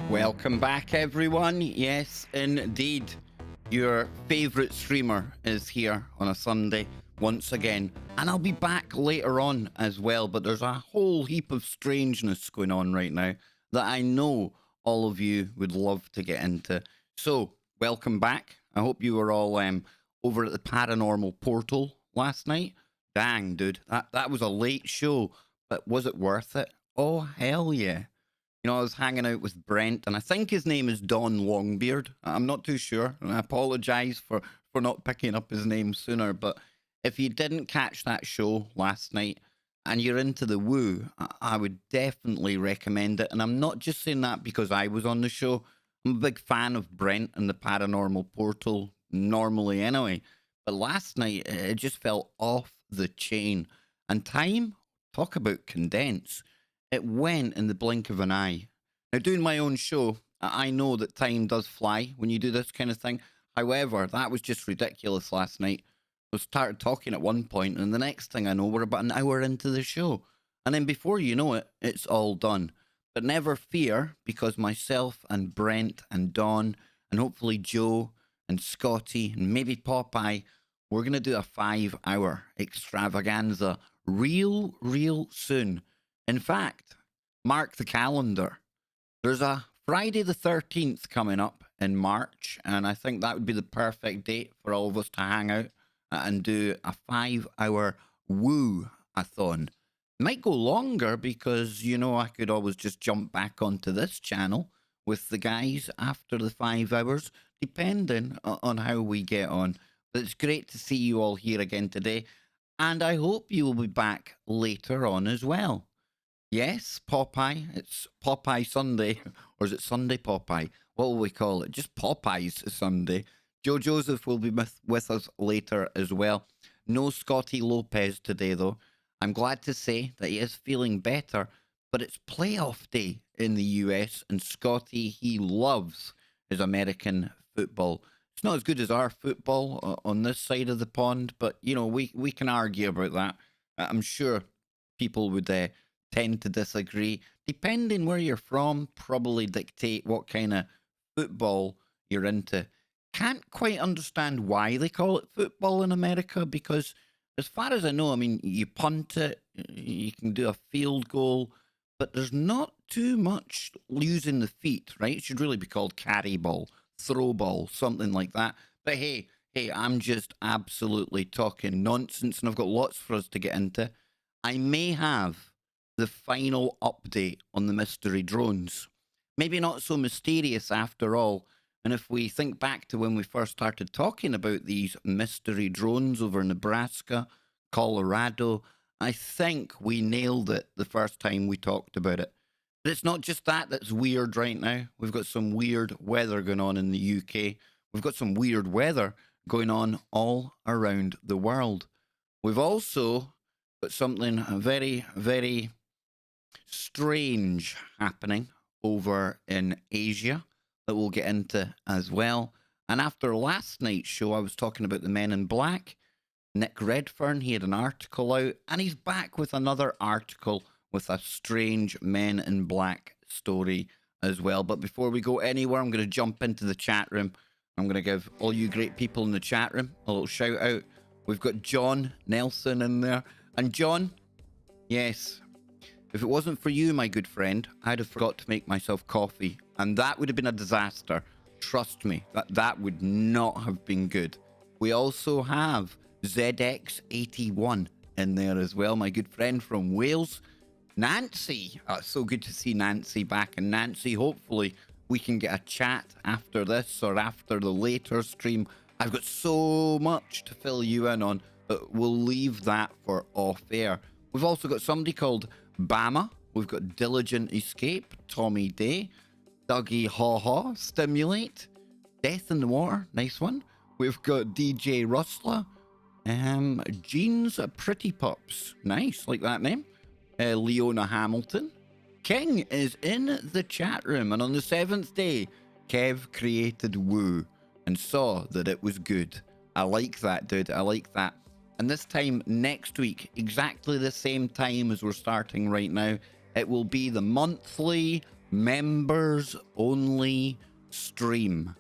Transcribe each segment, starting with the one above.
Welcome back, everyone. Yes, indeed. Your favorite streamer is here on a Sunday once again. And I'll be back later on as well. But there's a whole heap of strangeness going on right now that I know all of you would love to get into. So, welcome back. I hope you were all over at the paranormal portal last night. Dang, dude. That was a late show. But was it worth it? Oh, hell yeah. You know, I was hanging out with Brent, and I think his name is Don Longbeard. I'm not too sure, and I apologize for not picking up his name sooner. But if you didn't catch that show last night and you're into the woo, I would definitely recommend it. And I'm not just saying that because I was on the show. I'm a big fan of Brent and the Paranormal Portal normally anyway. But last night, it just felt off the chain. And time, talk about condense. It went in the blink of an eye. Now, doing my own show, I know that time does fly when you do this kind of thing. However, that was just ridiculous last night. I started talking at one point, and the next thing I know, we're about an hour into the show. And then before you know it, it's all done. But never fear, because myself and Brent and Don, and hopefully Joe and Scotty, and maybe Popeye, we're going to do a 5-hour extravaganza real soon. In fact, mark the calendar. There's a Friday the 13th coming up in March, and I think that would be the perfect date for all of us to hang out and do a 5-hour woo-a-thon. Might go longer because, you know, I could always just jump back onto this channel with the guys after the 5 hours, depending on how we get on. But it's great to see you all here again today, and I hope you will be back later on as well. Yes, Popeye. It's Popeye Sunday. Or is it Sunday Popeye? What will we call it? Just Popeye's Sunday. Joe Joseph will be with us later as well. No Scotty Lopez today, though. I'm glad to say that he is feeling better, but it's playoff day in the US, and Scotty, he loves his American football. It's not as good as our football on this side of the pond, but, you know, we can argue about that. I'm sure people would tend to disagree. Depending where you're from, probably dictate what kind of football you're into. Can't quite understand why they call it football in America, because as far as I know, I mean, you punt it, you can do a field goal, but there's not too much using the feet, right? It should really be called carry ball, throw ball, something like that. But hey, I'm just absolutely talking nonsense, and I've got lots for us to get into. I may have the final update on the mystery drones. Maybe not so mysterious after all. And if we think back to when we first started talking about these mystery drones over Nebraska, Colorado, I think we nailed it the first time we talked about it. But it's not just that that's weird right now. We've got some weird weather going on in the UK. We've got some weird weather going on all around the world. We've also got something very strange happening over in Asia that we'll get into as well. And after last night's show, I was talking about the Men in Black. Nick Redfern, he had an article out, and he's back with another article with a strange Men in Black story as well. But before we go anywhere, I'm going to jump into the chat room. I'm going to give all you great people in the chat room a little shout out. We've got John Nelson in there. And John, yes, if it wasn't for you, my good friend, I'd have forgot to make myself coffee. And that would have been a disaster. Trust me, that would not have been good. We also have ZX81 in there as well, my good friend from Wales. Nancy, it's so good to see Nancy back. And Nancy, hopefully we can get a chat after this or after the later stream. I've got so much to fill you in on, but we'll leave that for off air. We've also got somebody called Bama. We've got Diligent Escape, Tommy Day, Dougie Haw Haw, Stimulate, Death in the Water, nice one. We've got DJ Rustler, Jeans Pretty Pups, nice, like that name. Leona Hamilton. King is in the chat room, and on the 7th day, Kev created Woo and saw that it was good. I like that, dude. I like that. And this time next week, exactly the same time as we're starting right now, it will be the monthly members only stream.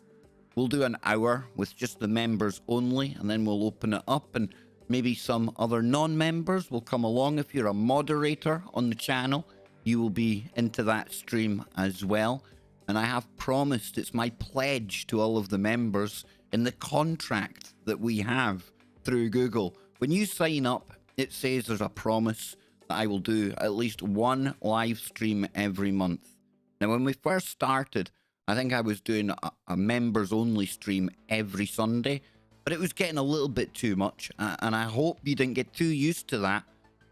We'll do an hour with just the members only, and then we'll open it up, and maybe some other non-members will come along. If you're a moderator on the channel, you will be into that stream as well. And I have promised, it's my pledge to all of the members in the contract that we have through Google. When you sign up, it says there's a promise that I will do at least one live stream every month. Now, when we first started, I think I was doing a members only stream every Sunday, but it was getting a little bit too much. And I hope you didn't get too used to that.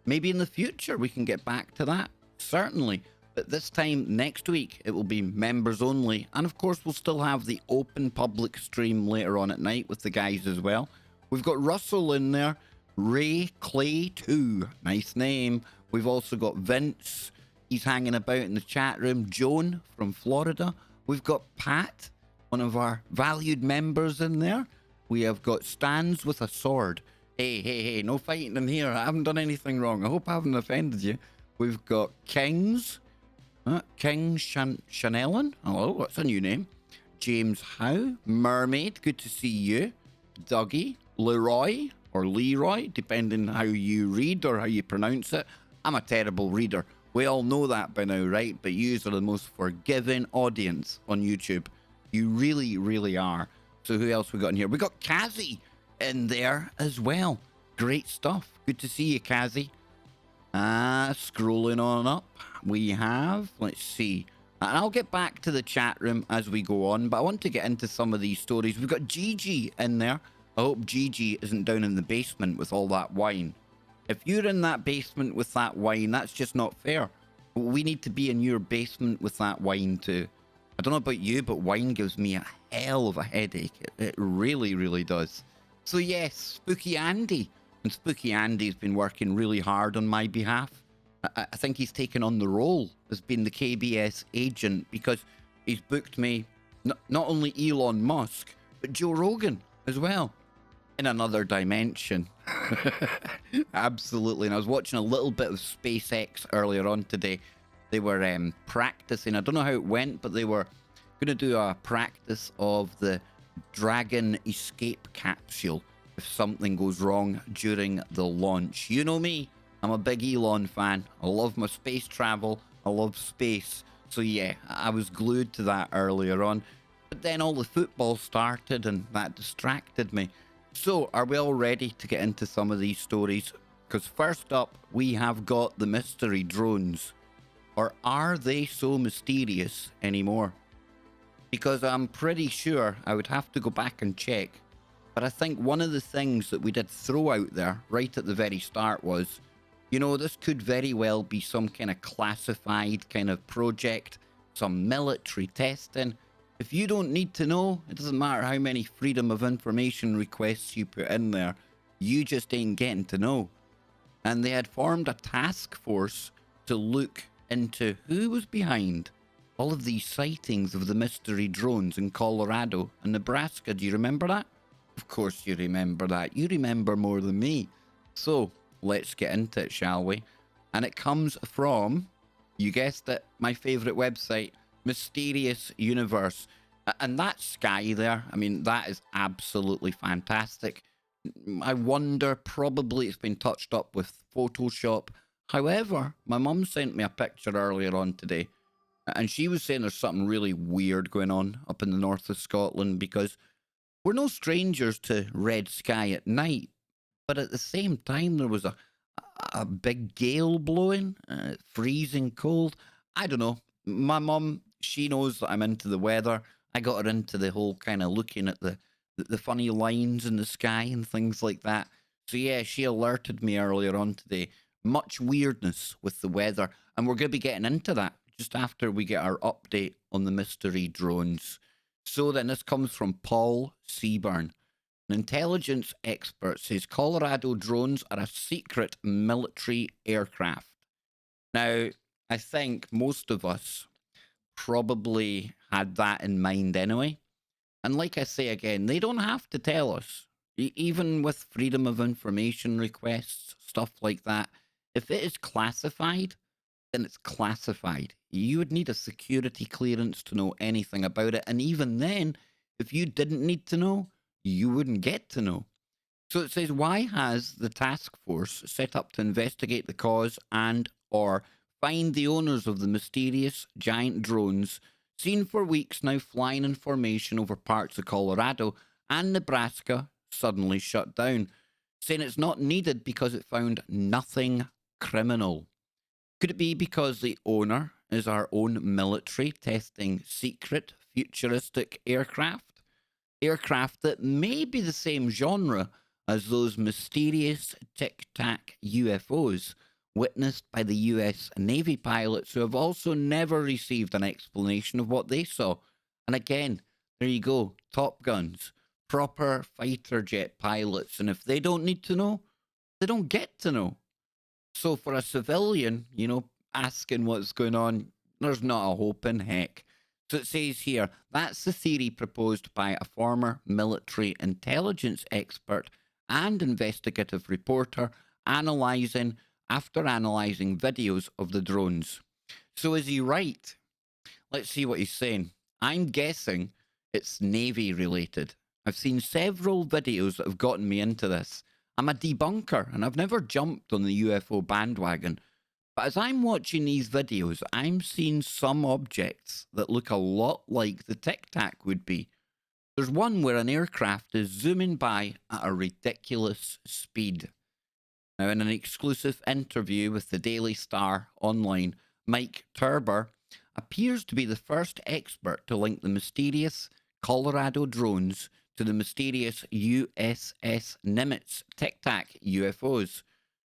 Maybe in the future we can get back to that. Certainly. But this time next week, it will be members only. And of course, we'll still have the open public stream later on at night with the guys as well. We've got Russell in there. Ray Clay 2. Nice name. We've also got Vince. He's hanging about in the chat room. Joan from Florida. We've got Pat, one of our valued members in there. We have got Stands with a Sword. Hey, no fighting in here. I haven't done anything wrong. I hope I haven't offended you. We've got Kings. King Chanelin. Hello, what's a new name? James Howe. Mermaid, good to see you. Dougie. Leroy, or Leroy, depending how you read or how you pronounce it. I'm a terrible reader. We all know that by now, right? But you are the most forgiving audience on YouTube. You really, really are. So who else we got in here? We got Kazi in there as well. Great stuff. Good to see you, Kazi. Scrolling on up, we have, let's see. And I'll get back to the chat room as we go on, but I want to get into some of these stories. We've got Gigi in there. I hope Gigi isn't down in the basement with all that wine. If you're in that basement with that wine, that's just not fair. We need to be in your basement with that wine too. I don't know about you, but wine gives me a hell of a headache. It really, really does. So yes, Spooky Andy. And Spooky Andy's been working really hard on my behalf. I think he's taken on the role as being the KBS agent because he's booked me not only Elon Musk, but Joe Rogan as well. In another dimension. Absolutely. And I was watching a little bit of SpaceX earlier on today. They were practicing. I don't know how it went, but they were going to do a practice of the Dragon escape capsule if something goes wrong during the launch. You know me. I'm a big Elon fan. I love my space travel. I love space. So yeah, I was glued to that earlier on. But then all the football started and that distracted me. So, are we all ready to get into some of these stories? Because first up, we have got the mystery drones. Or are they so mysterious anymore? Because I'm pretty sure I would have to go back and check. But I think one of the things that we did throw out there right at the very start was, you know, this could very well be some kind of classified kind of project, some military testing. If you don't need to know, it doesn't matter how many freedom of information requests you put in there, you just ain't getting to know. And they had formed a task force to look into who was behind all of these sightings of the mystery drones in Colorado and Nebraska. Do you remember that? Of course you remember that. You remember more than me. So let's get into it, shall we? And it comes from, you guessed it, my favorite website, Mysterious Universe. And that sky there, I mean, that is absolutely fantastic. I wonder, probably it's been touched up with Photoshop. However, my mum sent me a picture earlier on today, and she was saying there's something really weird going on up in the north of Scotland because we're no strangers to red sky at night. But at the same time, there was a big gale blowing, freezing cold. I don't know. My mum, she knows that I'm into the weather. I got her into the whole kind of looking at the funny lines in the sky and things like that. So yeah, she alerted me earlier on today. Much weirdness with the weather. And we're going to be getting into that just after we get our update on the mystery drones. So then this comes from Paul Seaburn. An intelligence expert says Colorado drones are a secret military aircraft. Now, I think most of us probably had that in mind anyway. And like I say again, they don't have to tell us. Even with freedom of information requests, stuff like that, if it is classified, then it's classified. You would need a security clearance to know anything about it. And even then, if you didn't need to know, you wouldn't get to know. So it says, why has the task force set up to investigate the cause and or find the owners of the mysterious giant drones seen for weeks now flying in formation over parts of Colorado and Nebraska suddenly shut down, saying it's not needed because it found nothing criminal? Could it be because the owner is our own military testing secret futuristic aircraft? Aircraft that may be the same genre as those mysterious Tic Tac UFOs witnessed by the US Navy pilots who have also never received an explanation of what they saw. And again, there you go, Top Guns, proper fighter jet pilots. And if they don't need to know, they don't get to know. So for a civilian, asking what's going on, there's not a hope in heck. So it says here, that's the theory proposed by a former military intelligence expert and investigative reporter after analysing videos of the drones. So is he right? Let's see what he's saying. I'm guessing it's Navy related. I've seen several videos that have gotten me into this. I'm a debunker and I've never jumped on the UFO bandwagon. But as I'm watching these videos, I'm seeing some objects that look a lot like the Tic Tac would be. There's one where an aircraft is zooming by at a ridiculous speed. Now, in an exclusive interview with the Daily Star online, Mike Turber appears to be the first expert to link the mysterious Colorado drones to the mysterious USS Nimitz Tic Tac UFOs.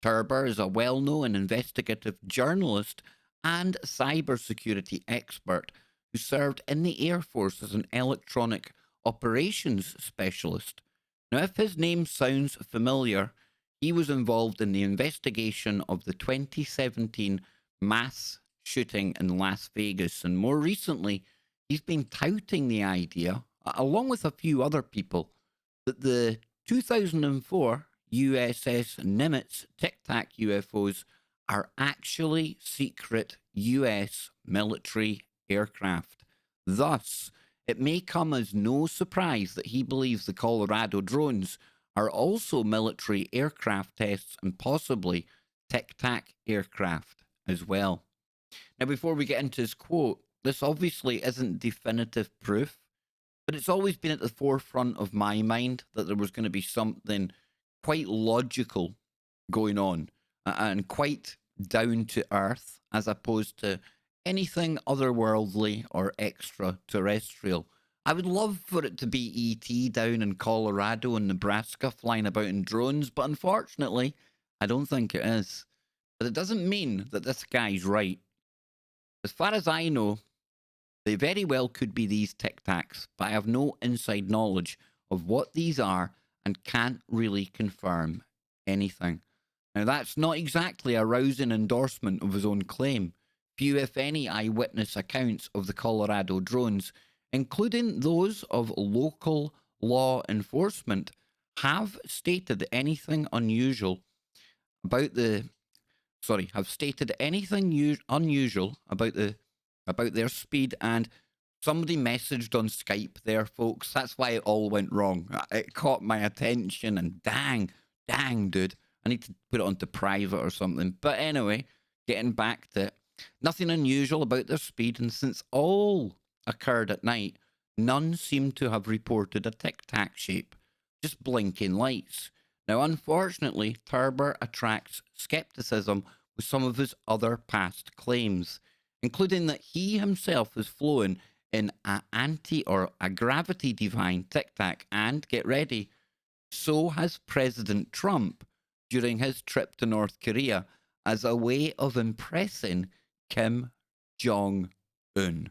Turber is a well-known investigative journalist and cybersecurity expert who served in the Air Force as an electronic operations specialist. Now, if his name sounds familiar, he was involved in the investigation of the 2017 mass shooting in Las Vegas, and more recently, he's been touting the idea, along with a few other people, that the 2004 USS Nimitz Tic Tac UFOs are actually secret US military aircraft. Thus, it may come as no surprise that he believes the Colorado drones are also military aircraft tests and possibly Tic Tac aircraft as well. Now, before we get into his quote, this obviously isn't definitive proof, but it's always been at the forefront of my mind that there was going to be something quite logical going on and quite down to earth as opposed to anything otherworldly or extraterrestrial. I would love for it to be E.T. down in Colorado and Nebraska flying about in drones, but unfortunately, I don't think it is. But it doesn't mean that this guy's right. As far as I know, they very well could be these Tic Tacs, but I have no inside knowledge of what these are and can't really confirm anything. Now, that's not exactly a rousing endorsement of his own claim. Few, if any, eyewitness accounts of the Colorado drones, including those of local law enforcement, have stated anything unusual about unusual about their speed. And somebody messaged on Skype there, folks. That's why it all went wrong. It caught my attention, and dang, dude, I need to put it onto private or something. But anyway, getting back to it, nothing unusual about their speed, and since all occurred at night, none seem to have reported a tic-tac shape, just blinking lights. Now, unfortunately, Turber attracts skepticism with some of his other past claims, including that he himself has flown in a gravity-defying tic-tac, and, get ready, so has President Trump during his trip to North Korea as a way of impressing Kim Jong-un.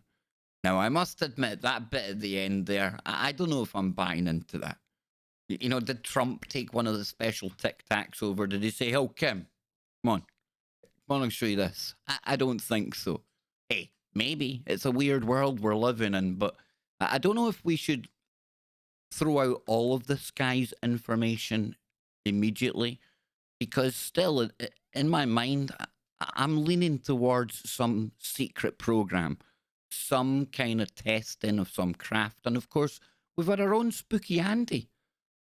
Now, I must admit, that bit at the end there, I don't know if I'm buying into that. Did Trump take one of the special Tic Tacs over? Did he say, "Oh, Kim, come on, I'll show you this"? I don't think so. Hey, maybe. It's a weird world we're living in, but I don't know if we should throw out all of this guy's information immediately, because still, in my mind, I'm leaning towards some secret program, some kind of testing of some craft. And of course, we've had our own Spooky Andy.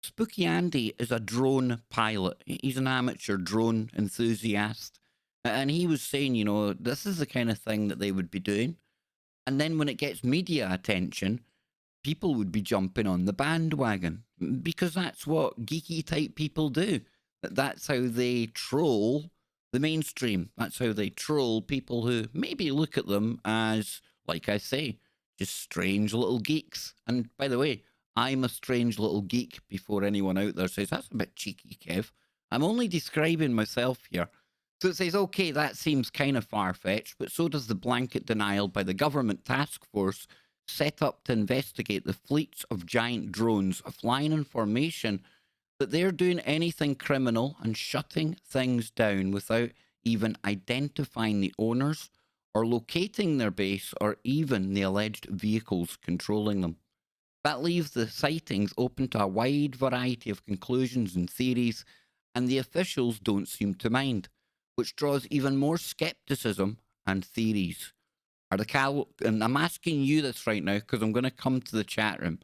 Spooky Andy is a drone pilot. He's an amateur drone enthusiast. And he was saying, this is the kind of thing that they would be doing. And then when it gets media attention, people would be jumping on the bandwagon because that's what geeky type people do. That's how they troll the mainstream. That's how they troll people who maybe look at them as, like I say, just strange little geeks. And by the way, I'm a strange little geek before anyone out there says, that's a bit cheeky, Kev. I'm only describing myself here. So it says, okay, that seems kind of far-fetched, but so does the blanket denial by the government task force set up to investigate the fleets of giant drones flying in formation, that they're doing anything criminal and shutting things down without even identifying the owners or locating their base or even the alleged vehicles controlling them. That leaves the sightings open to a wide variety of conclusions and theories, and the officials don't seem to mind, which draws even more skepticism and theories. And I'm asking you this right now because I'm going to come to the chat room.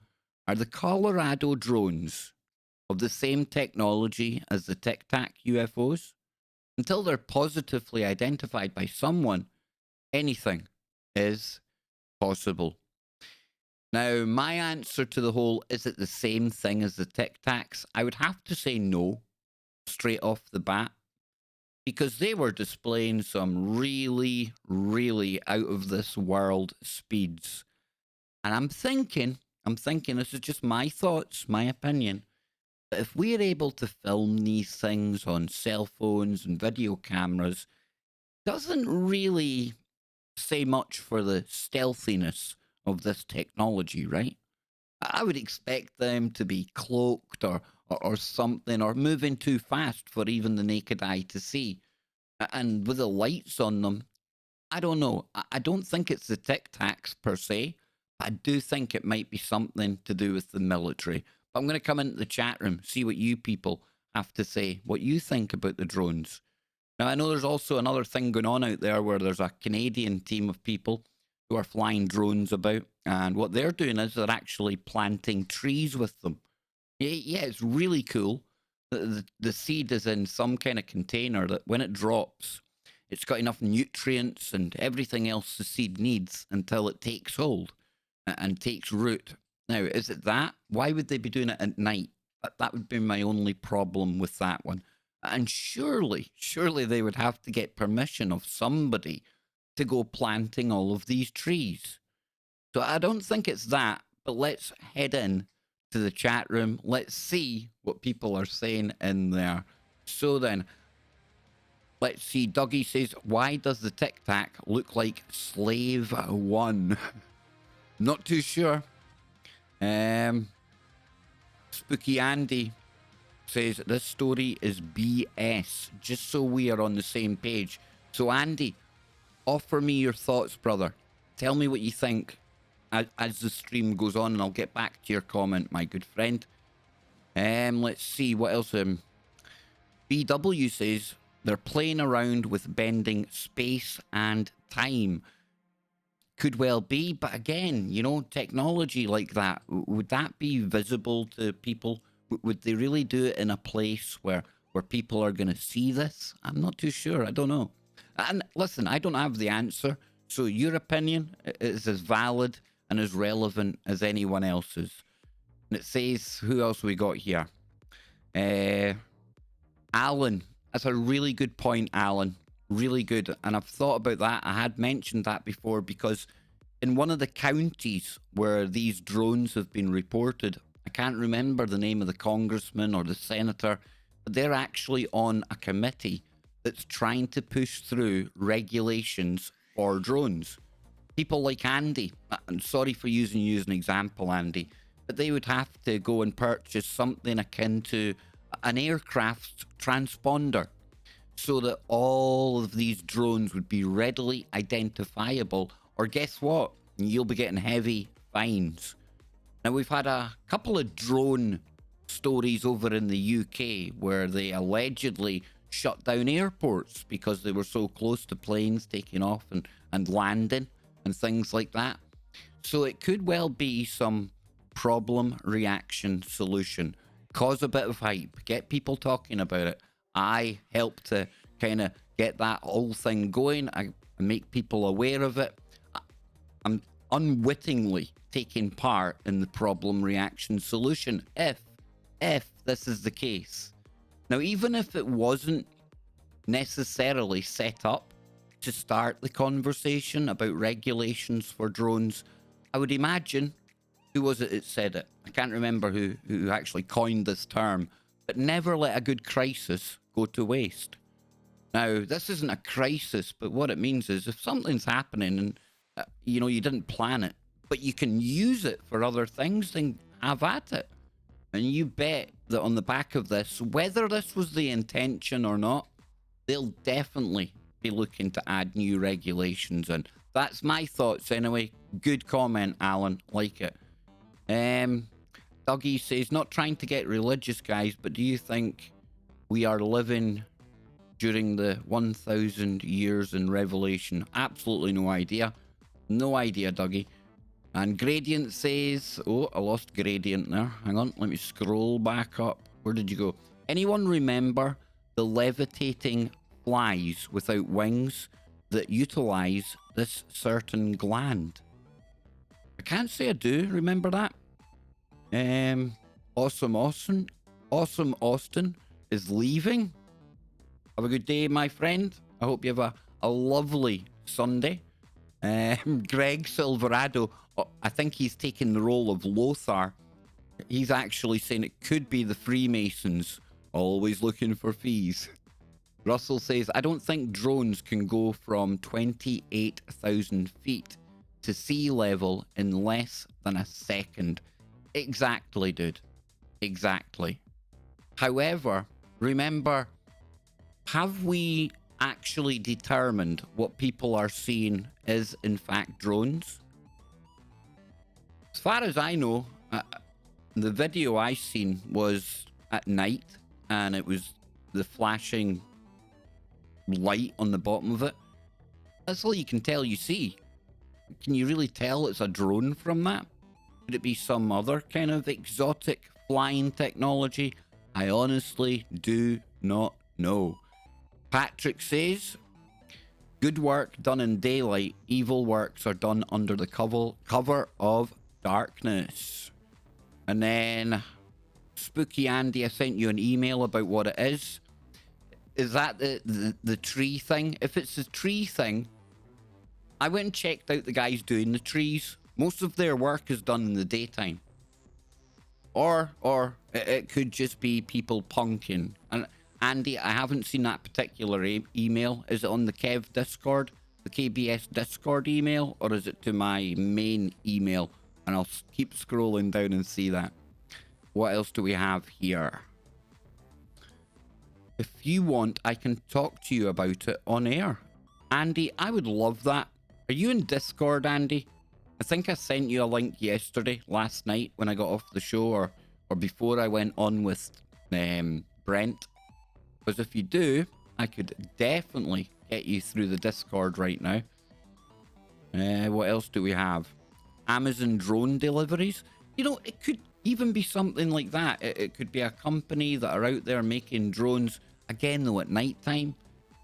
Are the Colorado drones of the same technology as the Tic Tac UFOs? Until they're positively identified by someone, anything is possible. Now, my answer to the whole, is it the same thing as the Tic Tacs? I would have to say no, straight off the bat, because they were displaying some really, really out of this world speeds. And I'm thinking, this is just my thoughts, my opinion, but if we're able to film these things on cell phones and video cameras, doesn't really say much for the stealthiness of this technology, right? I would expect them to be cloaked or something, or moving too fast for even the naked eye to see. And with the lights on them, I don't know. I don't think it's the Tic Tacs per se. I do think it might be something to do with the military. But I'm going to come into the chat room, see what you people have to say, what you think about the drones. Now, I know there's also another thing going on out there where there's a Canadian team of people who are flying drones about. And what they're doing is they're actually planting trees with them. Yeah, it's really cool. The seed is in some kind of container that when it drops, it's got enough nutrients and everything else the seed needs until it takes hold and takes root. Now, is it that? Why would they be doing it at night? That would be my only problem with that one. And surely they would have to get permission of somebody to go planting all of these trees. So I don't think it's that, but let's head in to the chat room. Let's see what people are saying in there. So then, let's see. Dougie says, why does the Tic Tac look like Slave One? Not too sure. Spooky Andy says, this story is BS, just so we are on the same page. So Andy, offer me your thoughts, brother. Tell me what you think as the stream goes on, and I'll get back to your comment, my good friend. Let's see, what else? BW says, they're playing around with bending space and time. Could well be, but again, technology like that, would that be visible to people? Would they really do it in a place where people are going to see this? I'm not too sure. I don't know. And listen, I don't have the answer. So your opinion is as valid and as relevant as anyone else's. And it says, who else we got here? Alan. That's a really good point, Alan. Really good. And I've thought about that. I had mentioned that before because in one of the counties where these drones have been reported, I can't remember the name of the congressman or the senator, but they're actually on a committee that's trying to push through regulations for drones. People like Andy, I'm sorry for using you as an example, Andy, but they would have to go and purchase something akin to an aircraft transponder so that all of these drones would be readily identifiable, or guess what? You'll be getting heavy fines. Now, we've had a couple of drone stories over in the UK where they allegedly shut down airports because they were so close to planes taking off and landing and things like that. So it could well be some problem, reaction, solution. Cause a bit of hype, get people talking about it. I help to kind of get that whole thing going. I make people aware of it. I'm unwittingly taking part in the problem, reaction, solution if this is the case. Now, even if it wasn't necessarily set up to start the conversation about regulations for drones, I would imagine, who was it that said it? I can't remember who actually coined this term, but never let a good crisis go to waste. Now, this isn't a crisis, but what it means is if something's happening and, you didn't plan it, but you can use it for other things, then have at it. And you bet that on the back of this, whether this was the intention or not, they'll definitely be looking to add new regulations. And that's my thoughts anyway. Good comment, Alan. Like it. Dougie says, not trying to get religious, guys, but do you think we are living during the 1,000 years in Revelation? Absolutely no idea. No idea, Dougie. And Gradient says, oh, I lost Gradient there. Hang on, let me scroll back up. Where did you go? Anyone remember the levitating flies without wings that utilize this certain gland? I can't say I do remember that. Awesome Austin is leaving. Have a good day, my friend. I hope you have a lovely Sunday. Greg Silverado, I think he's taking the role of Lothar. He's actually saying it could be the Freemasons, always looking for fees. Russell says, I don't think drones can go from 28,000 feet to sea level in less than a second. Exactly, dude. Exactly. However, remember, have we actually determined what people are seeing is in fact drones? As far as I know, the video I seen was at night, and it was the flashing light on the bottom of it. That's all you can tell you see. Can you really tell it's a drone from that? Could it be some other kind of exotic flying technology? I honestly do not know. Patrick says, good work done in daylight, evil works are done under the cover of darkness. And then Spooky Andy, I sent you an email about what it is. Is that the tree thing? If it's the tree thing, I went and checked out the guys doing the trees. Most of their work is done in the daytime. Or it could just be people punking. And Andy, I haven't seen that particular email. Is it on the Kev Discord, the KBS Discord email, or is it to my main email? And I'll keep scrolling down and see that. What else do we have here? If you want, I can talk to you about it on air. Andy, I would love that. Are you in Discord, Andy? I think I sent you a link yesterday, last night, when I got off the show, or before I went on with Brent. Because if you do, I could definitely get you through the Discord right now. What else do we have? Amazon drone deliveries. You know, it could even be something like that. It could be a company that are out there making drones, again though, at night time.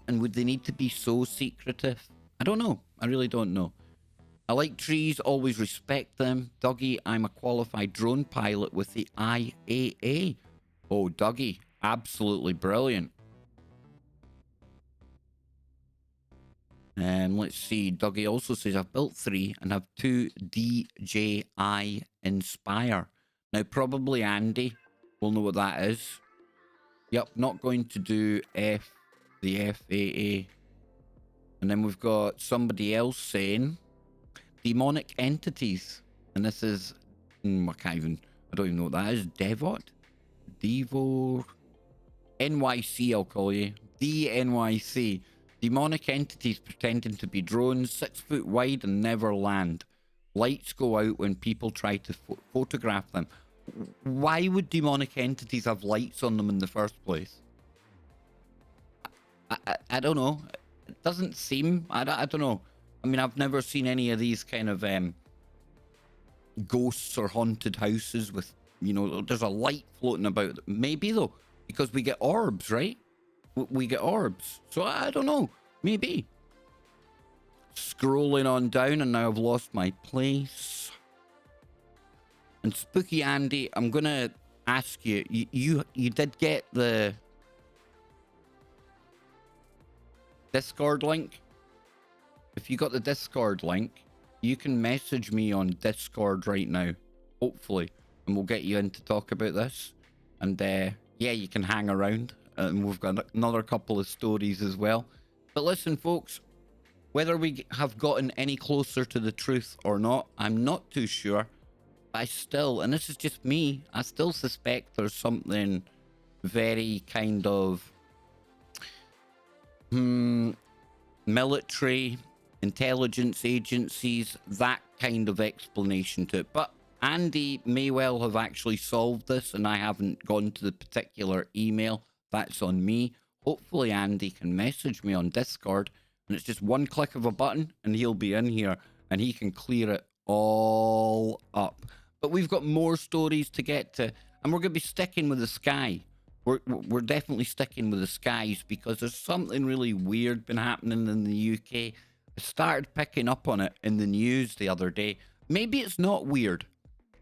And would they need to be so secretive? I don't know. I really don't know. I like trees, always respect them. Dougie, I'm a qualified drone pilot with the IAA. Oh, Dougie, absolutely brilliant. Let's see. Dougie also says, I've built 3 and have 2 DJI Inspire. Now, probably Andy will know what that is. Yep, not going to do the FAA. And then we've got somebody else saying demonic entities. And this is, I don't even know what that is. Devo, NYC, I'll call you. DNYC. Demonic entities pretending to be drones, 6 foot wide and never land. Lights go out when people try to photograph them. Why would demonic entities have lights on them in the first place? I don't know. It doesn't seem. I don't know. I mean, I've never seen any of these kind of ghosts or haunted houses with, there's a light floating about. Maybe though, because we get orbs, right? We get orbs. So I don't know. Maybe. Scrolling on down, and now I've lost my place. And Spooky Andy, I'm gonna ask you. You did get the Discord link? If you got the Discord link, you can message me on Discord right now, hopefully, and we'll get you in to talk about this. And yeah, you can hang around, and we've got another couple of stories as well. But listen, folks, whether we have gotten any closer to the truth or not, I'm not too sure. I still, and this is just me, I still suspect there's something very kind of military, intelligence agencies, that kind of explanation to it. But Andy may well have actually solved this, and I haven't gone to the particular email. That's on me. Hopefully Andy can message me on Discord, and it's just one click of a button and he'll be in here and he can clear it all up. But we've got more stories to get to, and we're going to be sticking with the sky. We're definitely sticking with the skies, because there's something really weird been happening in the UK. I started picking up on it in the news the other day. Maybe it's not weird.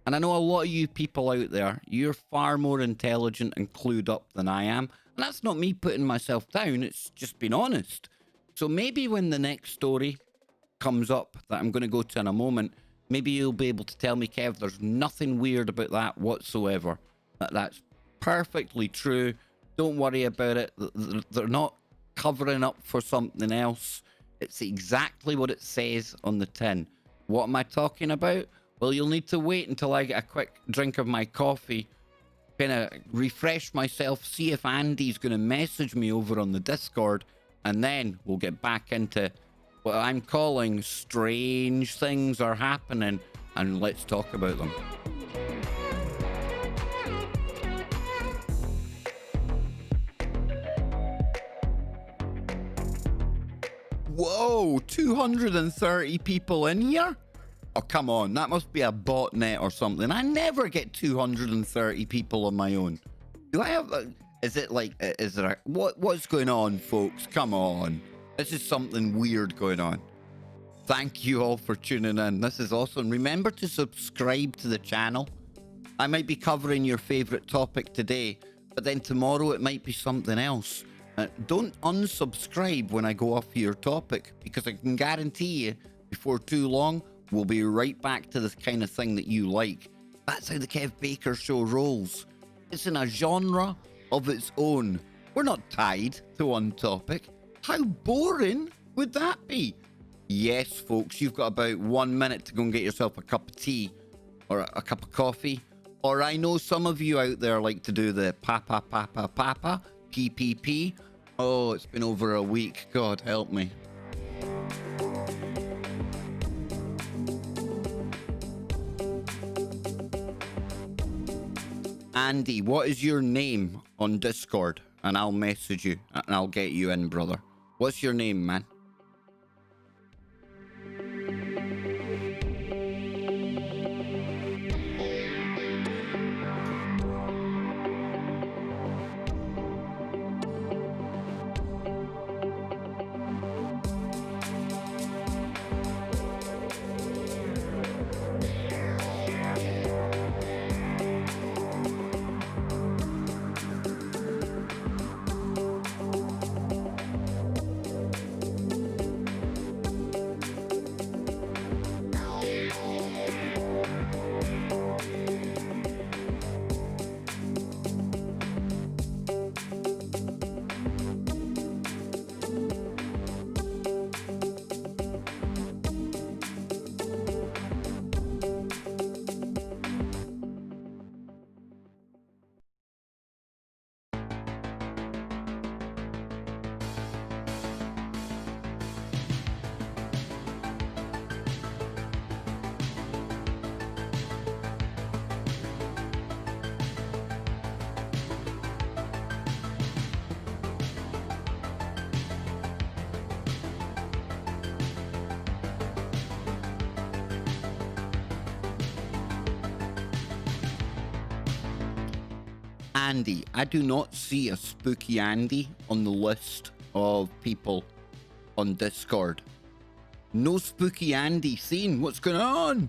And I know a lot of you people out there, you're far more intelligent and clued up than I am. And that's not me putting myself down, it's just being honest. So maybe when the next story comes up that I'm going to go to in a moment, maybe you'll be able to tell me, Kev, there's nothing weird about that whatsoever. That's perfectly true. Don't worry about it. They're not covering up for something else. It's exactly what it says on the tin. What am I talking about? Well, you'll need to wait until I get a quick drink of my coffee, kind of refresh myself, see if Andy's going to message me over on the Discord, and then we'll get back into what I'm calling strange things are happening, and let's talk about them. Whoa, 230 people in here? Oh, come on, that must be a botnet or something. I never get 230 people on my own. Do I have is it like, is there what's going on, folks? Come on. This is something weird going on. Thank you all for tuning in. This is awesome. Remember to subscribe to the channel. I might be covering your favorite topic today, but then tomorrow it might be something else. Don't unsubscribe when I go off your topic, because I can guarantee you before too long, we'll be right back to this kind of thing that you like. That's how the Kev Baker Show rolls. It's in a genre of its own. We're not tied to one topic. How boring would that be? Yes, folks, you've got about 1 minute to go and get yourself a cup of tea or a cup of coffee. Or I know some of you out there like to do the papa, PPP. Oh, it's been over a week. God help me. Andy, what is your name on Discord? And I'll message you and I'll get you in, brother. What's your name, man? Andy. I do not see a spooky Andy on the list of people on Discord. No spooky Andy seen. What's going on?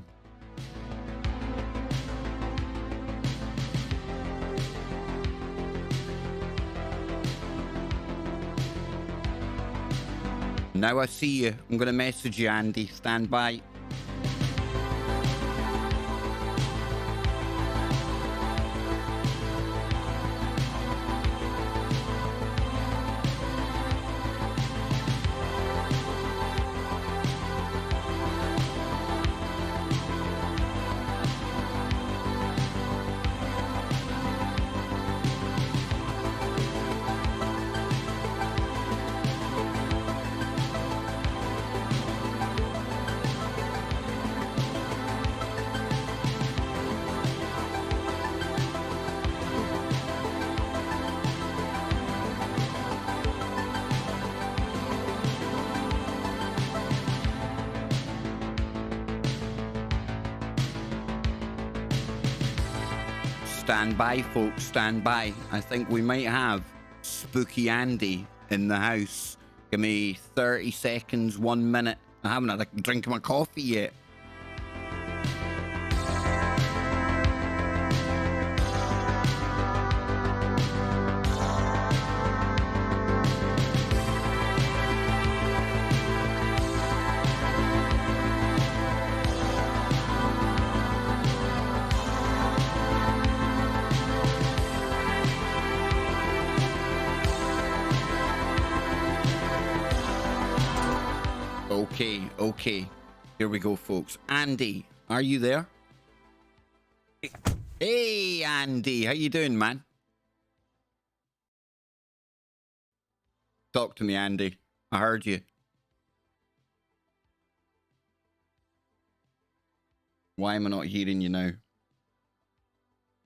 Now I see you. I'm going to message you, Andy. Stand by. Stand by, folks. Stand by. I think we might have Spooky Andy in the house. Give me 30 seconds, 1 minute. I haven't had a drink of my coffee yet. Okay. Here we go, folks. Andy, are you there? Hey, Andy. How you doing, man? Talk to me, Andy. I heard you. Why am I not hearing you now?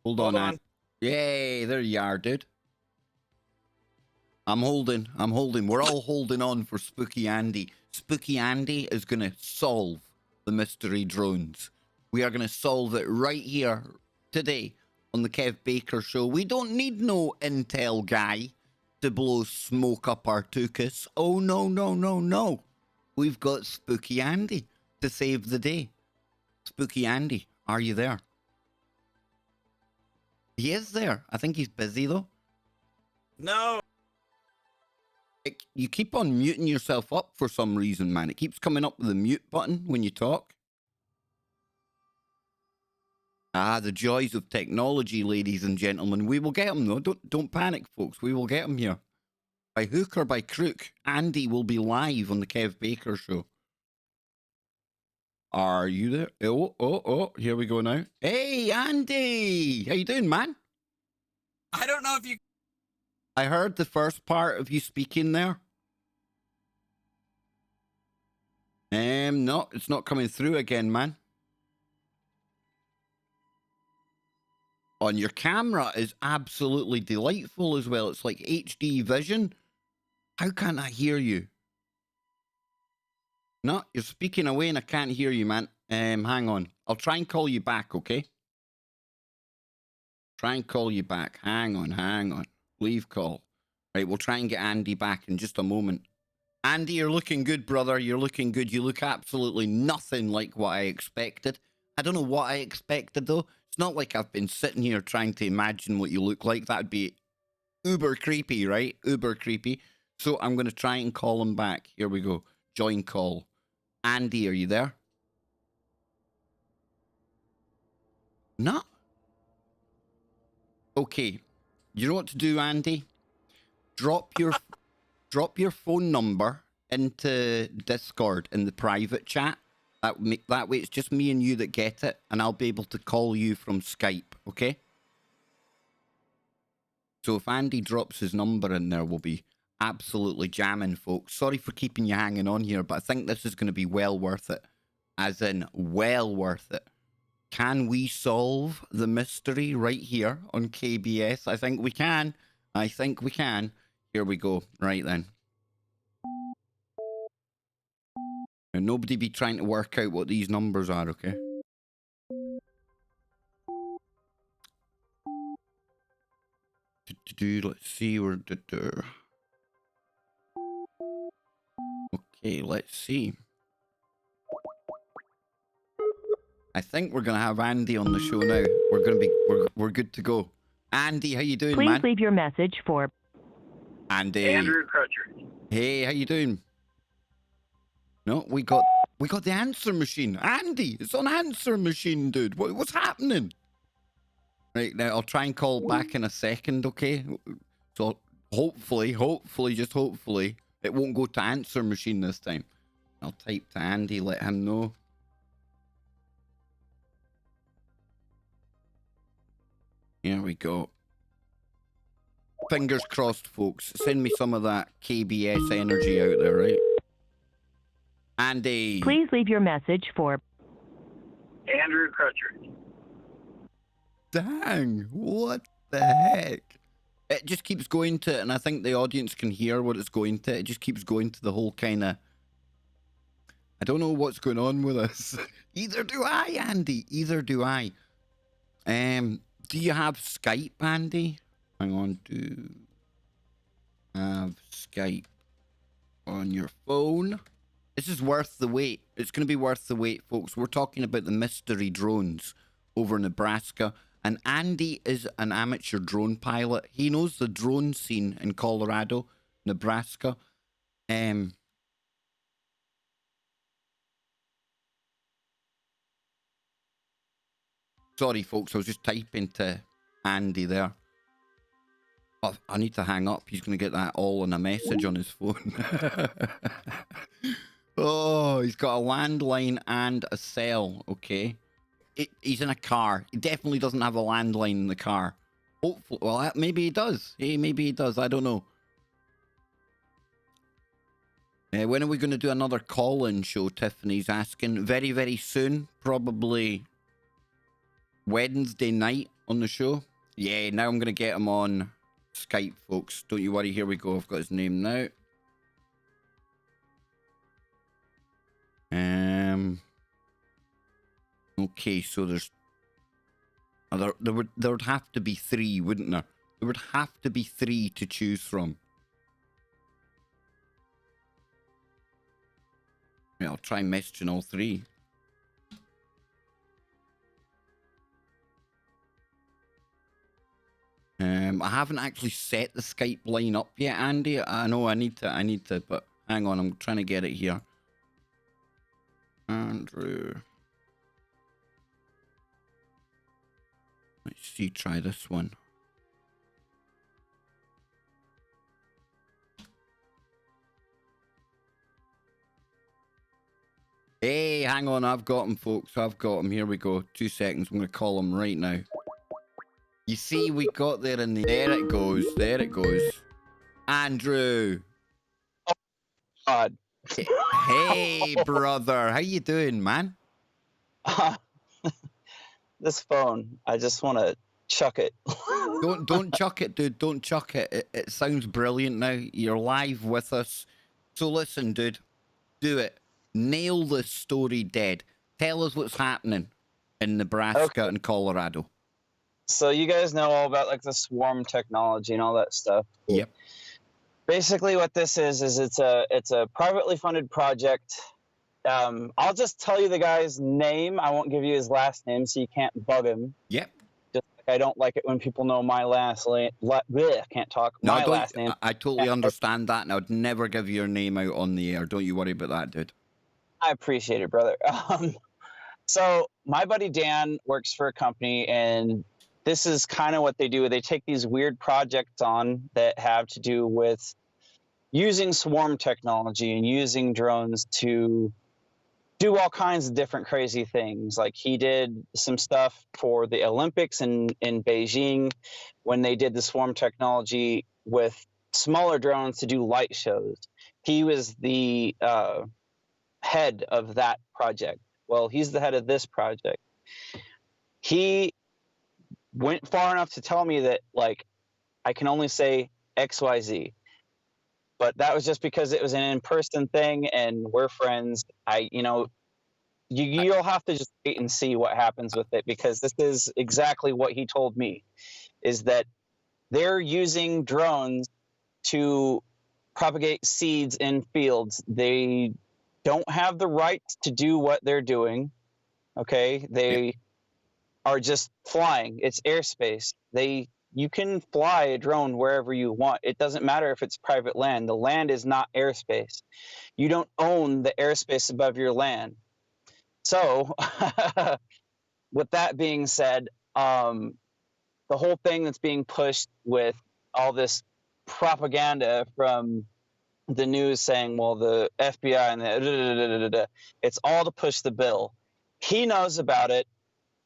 Hold on, Andy. Yay, there you are, dude. I'm holding. We're all holding on for Spooky Andy. Spooky Andy is going to solve the mystery drones. We are going to solve it right here today on the Kev Baker Show. We don't need no intel guy to blow smoke up our tuchus. Oh, no. We've got Spooky Andy to save the day. Spooky Andy, are you there? He is there. I think he's busy, though. No. You keep on muting yourself up for some reason, man. It keeps coming up with the mute button when you talk. Ah, the joys of technology, ladies and gentlemen. We will get him, though. Don't panic, folks. We will get him here. By hook or by crook, Andy will be live on the Kev Baker Show. Are you there? Oh, here we go now. Hey, Andy! How you doing, man? I don't know if you... I heard the first part of you speaking there. No, it's not coming through again, man. On your camera is absolutely delightful as well. It's like HD vision. How can't I hear you? No, you're speaking away and I can't hear you, man. Hang on. I'll try and call you back, okay? Try and call you back. Hang on. Leave call. Right, we'll try and get Andy back in just a moment. Andy, you're looking good, brother. You're looking good. You look absolutely nothing like what I expected. I don't know what I expected, though. It's not like I've been sitting here trying to imagine what you look like. That'd be uber creepy, right? Uber creepy. So I'm going to try and call him back. Here we go. Join call. Andy, are you there? No. Okay. You know what to do, Andy? Drop your phone number into Discord in the private chat. That way it's just me and you that get it, and I'll be able to call you from Skype, okay? So if Andy drops his number in there, we'll be absolutely jamming, folks. Sorry for keeping you hanging on here, but I think this is going to be well worth it. As in, well worth it. Can we solve the mystery right here on KBS? I think we can. Here we go. Right then. And nobody be trying to work out what these numbers are, okay? Let's see. Okay, let's see. I think we're gonna have Andy on the show now. We're good to go. Andy, how you doing, man? Please leave your message for Andy. Andrew Crutcher. Hey, how you doing? No, we got the answer machine. Andy, it's on answer machine, dude. What's happening? Right, now I'll try and call back in a second, okay? So hopefully, just hopefully, it won't go to answer machine this time. I'll type to Andy, let him know. Here we go. Fingers crossed, folks. Send me some of that KBS energy out there, right? Andy. Please leave your message for Andrew Crutcher. Dang, what the heck? It just keeps going to, and I think the audience can hear what it's going to. It just keeps going to the whole kind of, I don't know what's going on with us. Either do I, Andy. Either do I. Do you have Skype, Andy? Hang on, do have Skype on your phone? This is worth the wait. It's going to be worth the wait, folks. We're talking about the mystery drones over Nebraska. And Andy is an amateur drone pilot. He knows the drone scene in Colorado, Nebraska. Sorry, folks. I was just typing to Andy there. Oh, I need to hang up. He's going to get that all in a message on his phone. Oh, he's got a landline and a cell. Okay. He's in a car. He definitely doesn't have a landline in the car. Hopefully, well, maybe he does. Hey, maybe he does. I don't know. When are we going to do another call-in show? Tiffany's asking. Very, very soon. Probably Wednesday night on the show. Yeah, now I'm going to get him on Skype, folks. Don't you worry. Here we go. I've got his name now. Okay, so there's there would have to be 3, wouldn't there? There would have to be 3 to choose from. Yeah, I'll try messaging all 3. I haven't actually set the Skype line up yet, Andy. I know I need to, but hang on, I'm trying to get it here. Andrew. Let's see, try this one. Hey, hang on, I've got him, folks. I've got him. Here we go. 2 seconds. I'm going to call him right now. You see, we got there in the... There it goes. There it goes. Andrew. Oh, God. Hey, brother. How you doing, man? This phone, I just want to chuck it. Don't chuck it, dude. Don't chuck it. It sounds brilliant now. You're live with us. So listen, dude. Do it. Nail this story dead. Tell us what's happening in Nebraska and Colorado. So you guys know all about like the swarm technology and all that stuff. Yep. Basically what this is it's a privately funded project. I'll just tell you the guy's name. I won't give you his last name so you can't bug him. Yep. Just like I don't like it when people know my last name. Can't talk. No, my last name. I totally understand that, and I would never give your name out on the air. Don't you worry about that, dude. I appreciate it, brother. So my buddy Dan works for a company, and this is kind of what they do. They take these weird projects on that have to do with using swarm technology and using drones to do all kinds of different crazy things. Like he did some stuff for the Olympics in Beijing when they did the swarm technology with smaller drones to do light shows. He was the head of that project. Well, he's the head of this project. He went far enough to tell me that, like, I can only say XYZ. But that was just because it was an in-person thing and we're friends. You'll have to just wait and see what happens with it, because this is exactly what he told me, is that they're using drones to propagate seeds in fields. They don't have the right to do what they're doing. Okay, they are just flying. It's airspace. You can fly a drone wherever you want. It doesn't matter if it's private land. The land is not airspace. You don't own the airspace above your land. So, with that being said, the whole thing that's being pushed with all this propaganda from the news saying, well, the FBI and the it's all to push the bill. He knows about it.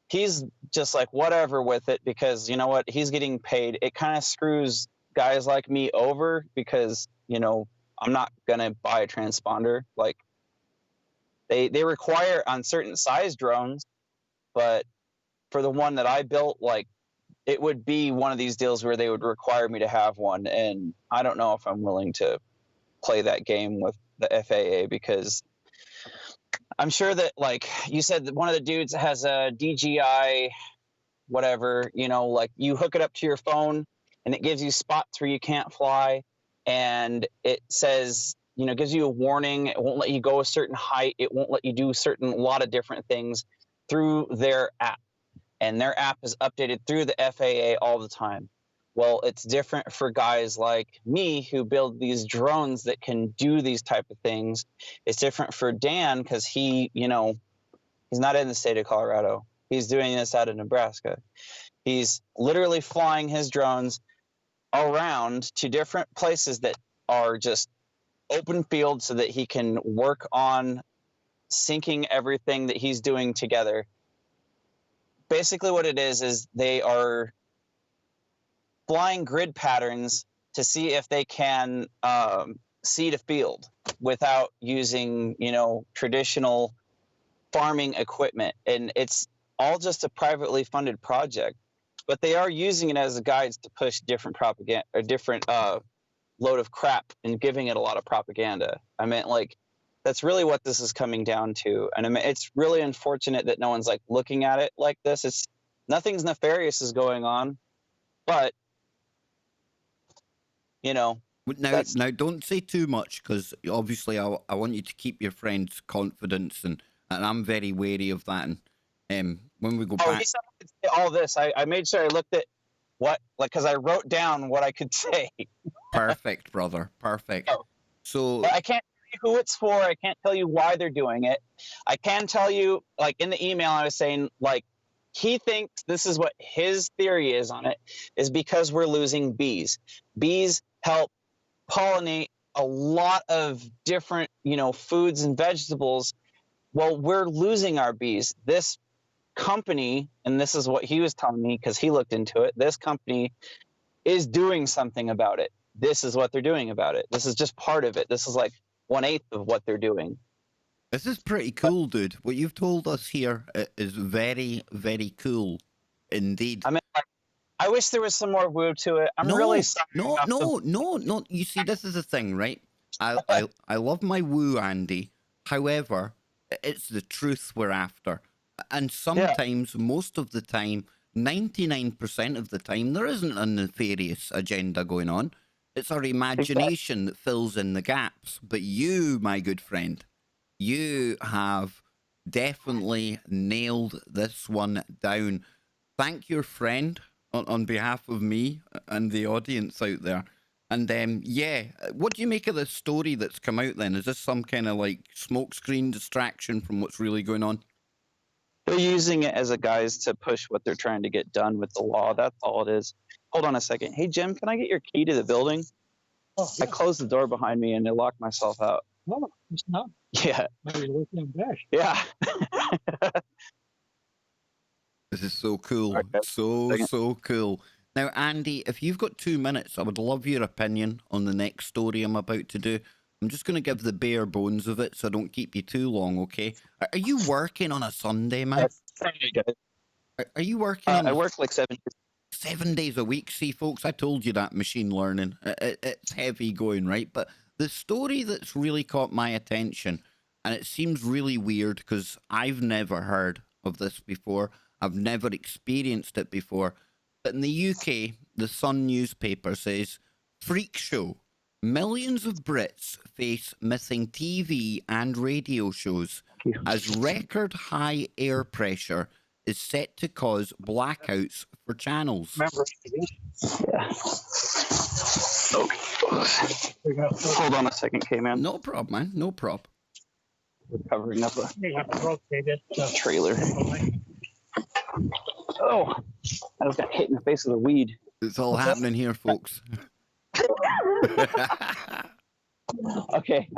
He's just like whatever with it because you know what? He's getting paid. It kind of screws guys like me over because, you know, I'm not going to buy a transponder. Like they require on certain size drones, but for the one that I built, like it would be one of these deals where they would require me to have one. And I don't know if I'm willing to play that game with the FAA because I'm sure that, like you said, that one of the dudes has a DJI, whatever, you know, like you hook it up to your phone and it gives you spots where you can't fly. And it says, you know, gives you a warning. It won't let you go a certain height. It won't let you do a lot of different things through their app. And their app is updated through the FAA all the time. Well, it's different for guys like me who build these drones that can do these type of things. It's different for Dan because he, you know, he's not in the state of Colorado. He's doing this out of Nebraska. He's literally flying his drones around to different places that are just open fields so that he can work on syncing everything that he's doing together. Basically what it is they are flying grid patterns to see if they can seed a field without using, you know, traditional farming equipment. And it's all just a privately funded project, but they are using it as a guide to push different propaganda, a different load of crap and giving it a lot of propaganda. I mean, like, that's really what this is coming down to. And I mean, it's really unfortunate that no one's like looking at it like this. It's nothing's nefarious is going on, but you know, Now, don't say too much because obviously I want you to keep your friend's confidence and I'm very wary of that. And when we go back, he said I could say all this. I made sure I looked at what, like, because I wrote down what I could say. perfect, brother, perfect. Oh. So But I can't tell you who it's for. I can't tell you why they're doing it. I can tell you, like in the email, I was saying, like, he thinks this is what his theory is on it, is because we're losing bees. Bees help pollinate a lot of different, you know, foods and vegetables. Well, we're losing our bees. This company, and this is what he was telling me because he looked into it, this company is doing something about it. This is what they're doing about it. This is just part of it. This is like 1/8 of what they're doing. this is pretty cool, dude. What you've told us here is very, very cool indeed. I mean, like, I wish there was some more woo to it. I'm really sorry. No. You see, this is the thing, right? I love my woo, Andy. However, it's the truth we're after. And sometimes, most of the time, 99% of the time, there isn't a nefarious agenda going on. It's our imagination that fills in the gaps. But you, my good friend, you have definitely nailed this one down. Thank your friend on behalf of me and the audience out there. And yeah, what do you make of this story that's come out then? Is this some kind of like smokescreen distraction from what's really going on? They're using it as a guise to push what they're trying to get done with the law. That's all it is. Hold on a second. Hey, Jim, can I get your key to the building? Oh, yeah. I closed the door behind me and I locked myself out. No, it's not. Yeah. Maybe you're looking back. Yeah. This is so cool. Okay. So cool. Now, Andy, if you've got 2 minutes, I would love your opinion on the next story I'm about to do. I'm just going to give the bare bones of it so I don't keep you too long, okay? Are you working on a Sunday, man? Are you working on I work like 7 days. 7 days a week? See, folks, I told you that machine learning. It's heavy going, right? But the story that's really caught my attention, and it seems really weird because I've never heard of this before. I've never experienced it before. But in the UK, the Sun newspaper says, freak show. Millions of Brits face missing TV and radio shows as record high air pressure is set to cause blackouts for channels. Remember, Yeah. Hold on a second, K-Man. No problem, man. No problem. We're covering up a you have to rotate it. trailer. Oh, I just got hit in the face with a weed. It's all happening here, folks. Okay.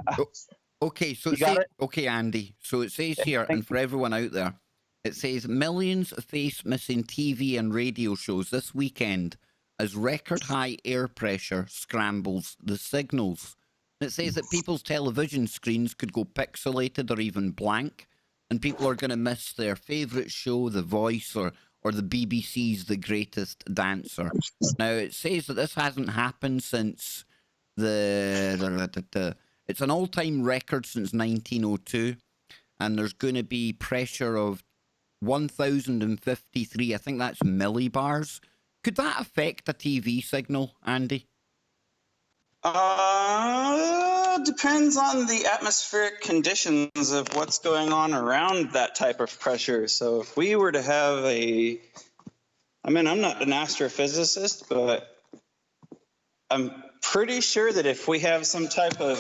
Okay, so You got it? okay, Andy. So it says here, and for everyone out there, it says millions face missing TV and radio shows this weekend as record high air pressure scrambles the signals. And it says that people's television screens could go pixelated or even blank, and people are going to miss their favourite show, The Voice, or the BBC's The Greatest Dancer. Now, it says that this hasn't happened since it's an all-time record since 1902, and there's going to be pressure of 1,053, I think that's millibars. Could that affect a TV signal, Andy? Depends on the atmospheric conditions of what's going on around that type of pressure. So if we were to have I'm not an astrophysicist, but I'm pretty sure that if we have some type of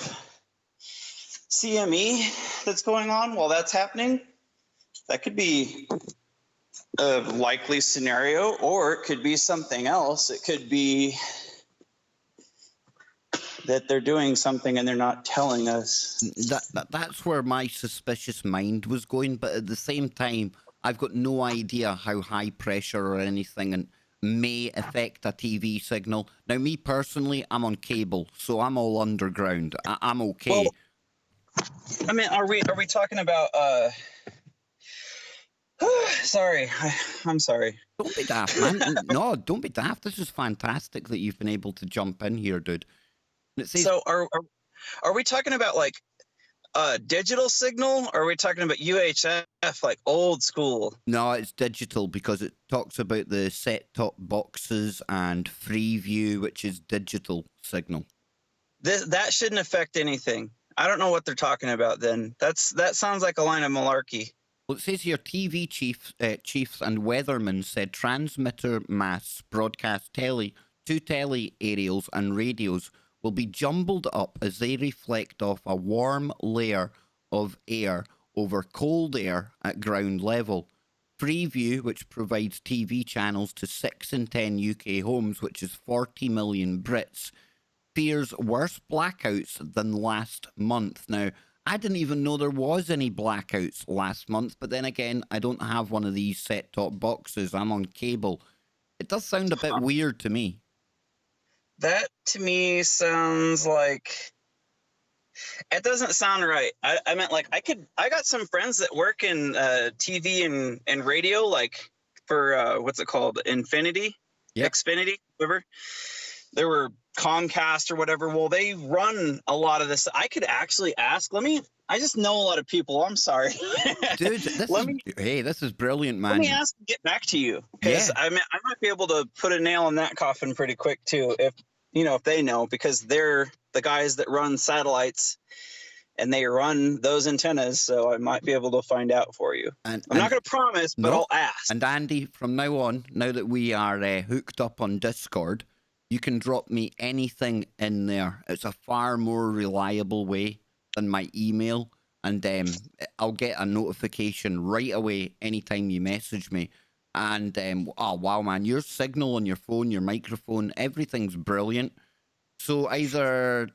CME that's going on while that's happening, that could be a likely scenario, or it could be something else. It could be that they're doing something and they're not telling us. That's where my suspicious mind was going, but at the same time, I've got no idea how high pressure or anything may affect a TV signal. Now, me personally, I'm on cable, so I'm all underground. I'm okay. Well, I mean, are we talking about? Sorry, I'm sorry. Don't be daft, man. No, don't be daft. This is fantastic that you've been able to jump in here, dude. And it says, So are we talking about like digital signal, or are we talking about UHF, like old school? no, it's digital because it talks about the set-top boxes and Freeview, which is digital signal. That shouldn't affect anything. I don't know what they're talking about then. That sounds like a line of malarkey. Well, it says here TV chiefs and weathermen said transmitter masts broadcast two tele aerials and radios will be jumbled up as they reflect off a warm layer of air over cold air at ground level. Freeview, which provides TV channels to 6 in 10 UK homes, which is 40 million Brits, fears worse blackouts than last month. Now, I didn't even know there was any blackouts last month, but then again, I don't have one of these set-top boxes. I'm on cable. It does sound a bit weird to me. That to me sounds like it doesn't sound right. I meant like I got some friends that work in TV and radio, like for what's it called? Infinity? Yep. Xfinity, whatever. They were Comcast or whatever. Well, they run a lot of this. I could actually ask. I just know a lot of people. I'm sorry. Dude, this is brilliant, man. Let me ask and get back to you. Because I might be able to put a nail in that coffin pretty quick too, if they know, because they're the guys that run satellites and they run those antennas. So I might be able to find out for you. I'm not going to promise, but I'll ask. And Andy, from now on, now that we are hooked up on Discord, you can drop me anything in there. It's a far more reliable way than my email, and I'll get a notification right away anytime you message me. And oh wow, man, your signal on your phone, your microphone, everything's brilliant. So either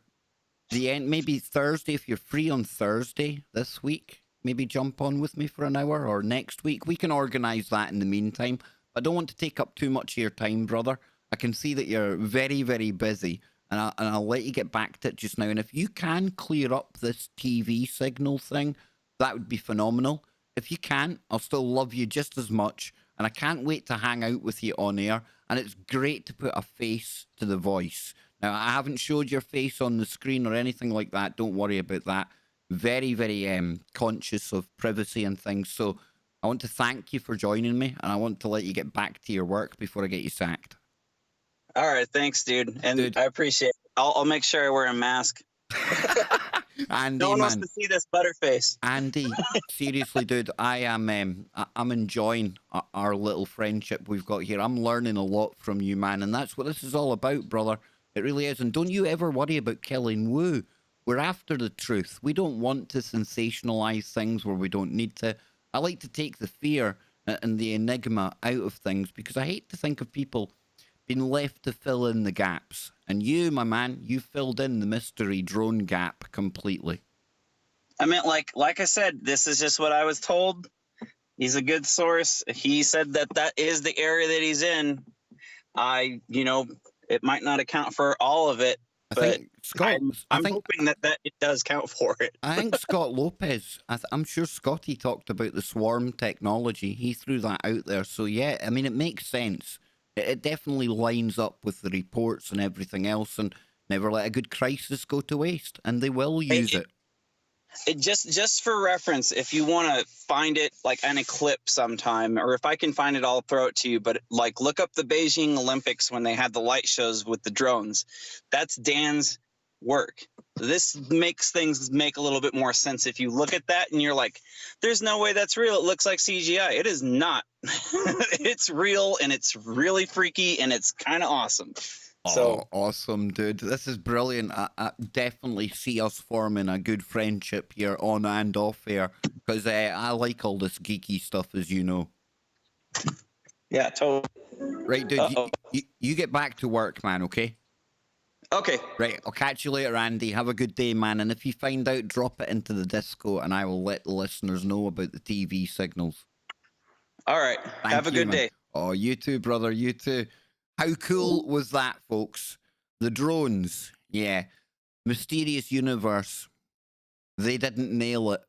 the end, maybe Thursday, if you're free on Thursday this week, maybe jump on with me for an hour, or next week. We can organise that in the meantime. I don't want to take up too much of your time, brother. I can see that you're very, very busy, and I'll let you get back to it just now. And if you can clear up this TV signal thing, that would be phenomenal. If you can't, I'll still love you just as much, and I can't wait to hang out with you on air. And it's great to put a face to the voice. Now, I haven't showed your face on the screen or anything like that. Don't worry about that. Very, very conscious of privacy and things. So I want to thank you for joining me, and I want to let you get back to your work before I get you sacked. All right, thanks, dude, and Dude. I appreciate it. I'll make sure I wear a mask. Andy, No one wants man. to see this butterface. Andy, seriously, dude, I'm enjoying our little friendship we've got here. I'm learning a lot from you, man, and that's what this is all about, brother. It really is. And don't you ever worry about killing Wu. We're after the truth. We don't want to sensationalize things where we don't need to. I like to take the fear and the enigma out of things because I hate to think of people being left to fill in the gaps. And you, my man, you filled in the mystery drone gap completely. I meant like I said, this is just what I was told. He's a good source. He said that is the area that he's in. It might not account for all of it, I but think Scott. I'm hoping that it does count for it. I think Scott Lopez. I'm sure Scotty talked about the swarm technology. He threw that out there. So yeah, I mean, it makes sense. It definitely lines up with the reports and everything else. And never let a good crisis go to waste. And they will use it. It just for reference, if you want to find it like in a clip sometime, or if I can find it, I'll throw it to you. But like, look up the Beijing Olympics when they had the light shows with the drones. That's Dan's work. This makes things make a little bit more sense if you look at that and you're like, there's no way that's real. It looks like CGI. It is not. It's real, and it's really freaky, and it's kind of awesome. So awesome, dude. This is brilliant. I definitely see us forming a good friendship here on and off air because I like all this geeky stuff, as you know. Yeah, totally. Right, dude. You get back to work, man, okay? Okay. Right, I'll catch you later, Andy. Have a good day, man. And if you find out, drop it into the Disco, and I will let the listeners know about the TV signals. All right. Have a good day. Oh, you too, brother. You too. How cool was that, folks? The drones. Yeah. Mysterious Universe. They didn't nail it.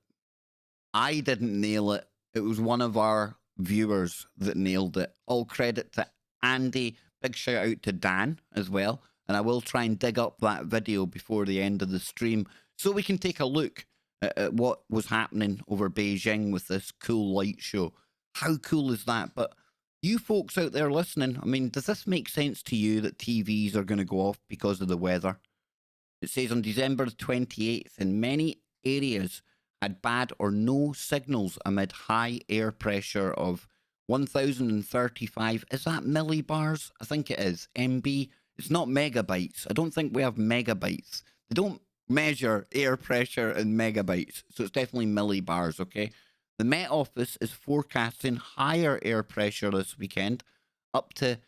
I didn't nail it. It was one of our viewers that nailed it. All credit to Andy. Big shout out to Dan as well. And I will try and dig up that video before the end of the stream so we can take a look at what was happening over Beijing with this cool light show. How cool is that? But you folks out there listening, I mean, does this make sense to you that TVs are going to go off because of the weather? It says on December 28th, in many areas had bad or no signals amid high air pressure of 1,035. Is that millibars? I think it is. MB. It's not megabytes. I don't think we have megabytes. They don't measure air pressure in megabytes. So it's definitely millibars, okay? The Met Office is forecasting higher air pressure this weekend, up to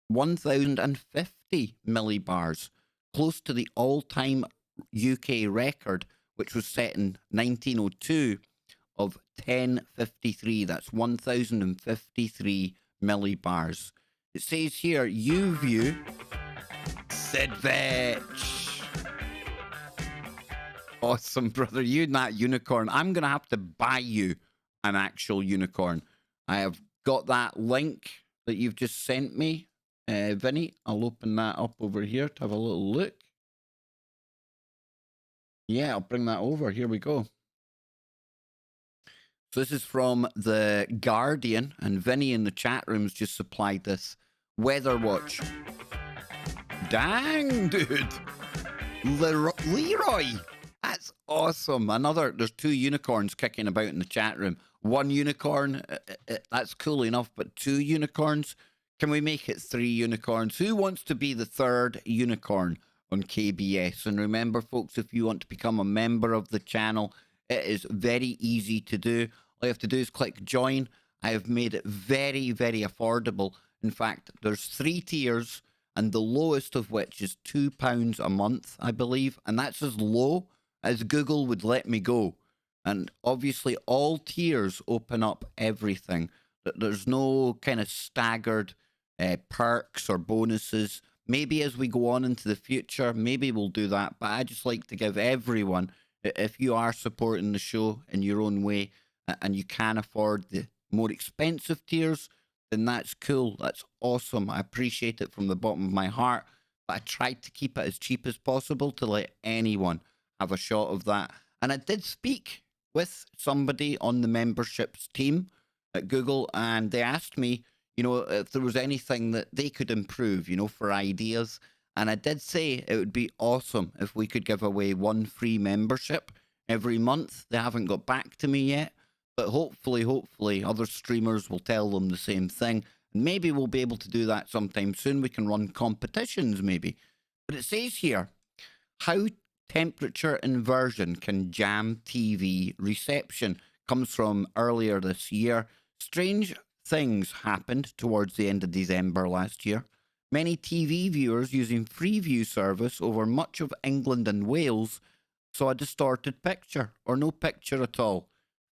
1,050 millibars, close to the all-time UK record, which was set in 1902 of 1053. That's 1,053 millibars. It says here, U-View, Sid Vetch. Awesome, brother. You and that unicorn. I'm going to have to buy you an actual unicorn. I have got that link that you've just sent me, Vinny. I'll open that up over here to have a little look. Yeah, I'll bring that over. Here we go. So this is from The Guardian, and Vinny in the chat rooms just supplied this. Weather Watch. Dang, dude. Leroy. That's awesome. There's 2 unicorns kicking about in the chat room. 1 unicorn, that's cool enough, but 2 unicorns? Can we make it 3 unicorns? Who wants to be the 3rd unicorn on KBS? And remember, folks, if you want to become a member of the channel, it is very easy to do. All you have to do is click join. I have made it very, very affordable. In fact, there's 3 tiers, and the lowest of which is £2 a month, I believe. And that's as low as Google would let me go. And obviously, all tiers open up everything. There's no kind of staggered perks or bonuses. Maybe as we go on into the future, maybe we'll do that. But I just like to give everyone, if you are supporting the show in your own way and you can afford the more expensive tiers, then that's cool. That's awesome. I appreciate it from the bottom of my heart. But I tried to keep it as cheap as possible to let anyone have a shot of that. And I did speak with somebody on the memberships team at Google, and they asked me, if there was anything that they could improve, for ideas. And I did say it would be awesome if we could give away one free membership every month. They haven't got back to me yet, but hopefully other streamers will tell them the same thing. And maybe we'll be able to do that sometime soon. We can run competitions maybe. But it says here, how temperature inversion can jam TV reception. Comes from earlier this year. Strange things happened towards the end of December last year. Many TV viewers using Freeview service over much of England and Wales saw a distorted picture, or no picture at all.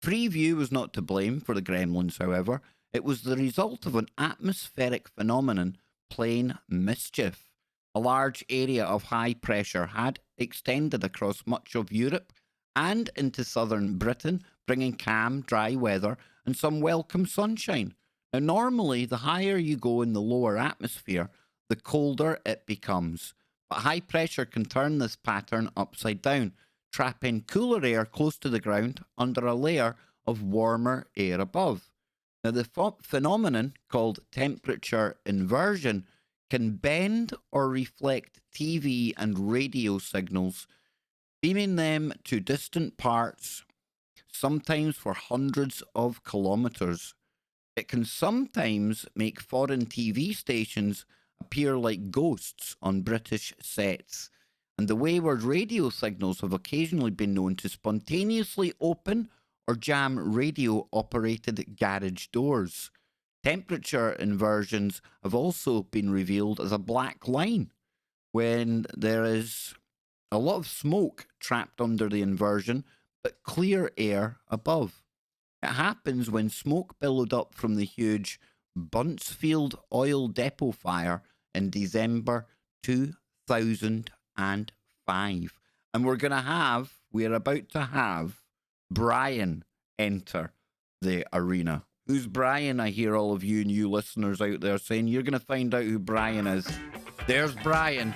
Freeview was not to blame for the gremlins, however. It was the result of an atmospheric phenomenon playing mischief. A large area of high pressure had extended across much of Europe and into southern Britain, bringing calm, dry weather and some welcome sunshine. Now, normally, the higher you go in the lower atmosphere, the colder it becomes. But high pressure can turn this pattern upside down, trapping cooler air close to the ground under a layer of warmer air above. Now, the phenomenon, called temperature inversion, can bend or reflect TV and radio signals, beaming them to distant parts, sometimes for hundreds of kilometers. It can sometimes make foreign TV stations appear like ghosts on British sets, and the wayward radio signals have occasionally been known to spontaneously open or jam radio-operated garage doors. Temperature inversions have also been revealed as a black line when there is a lot of smoke trapped under the inversion, but clear air above. It happens when smoke billowed up from the huge Buncefield oil depot fire in December 2005. And we're about to have Brian enter the arena. Who's Brian? I hear all of you new listeners out there saying you're going to find out who Brian is. There's Brian.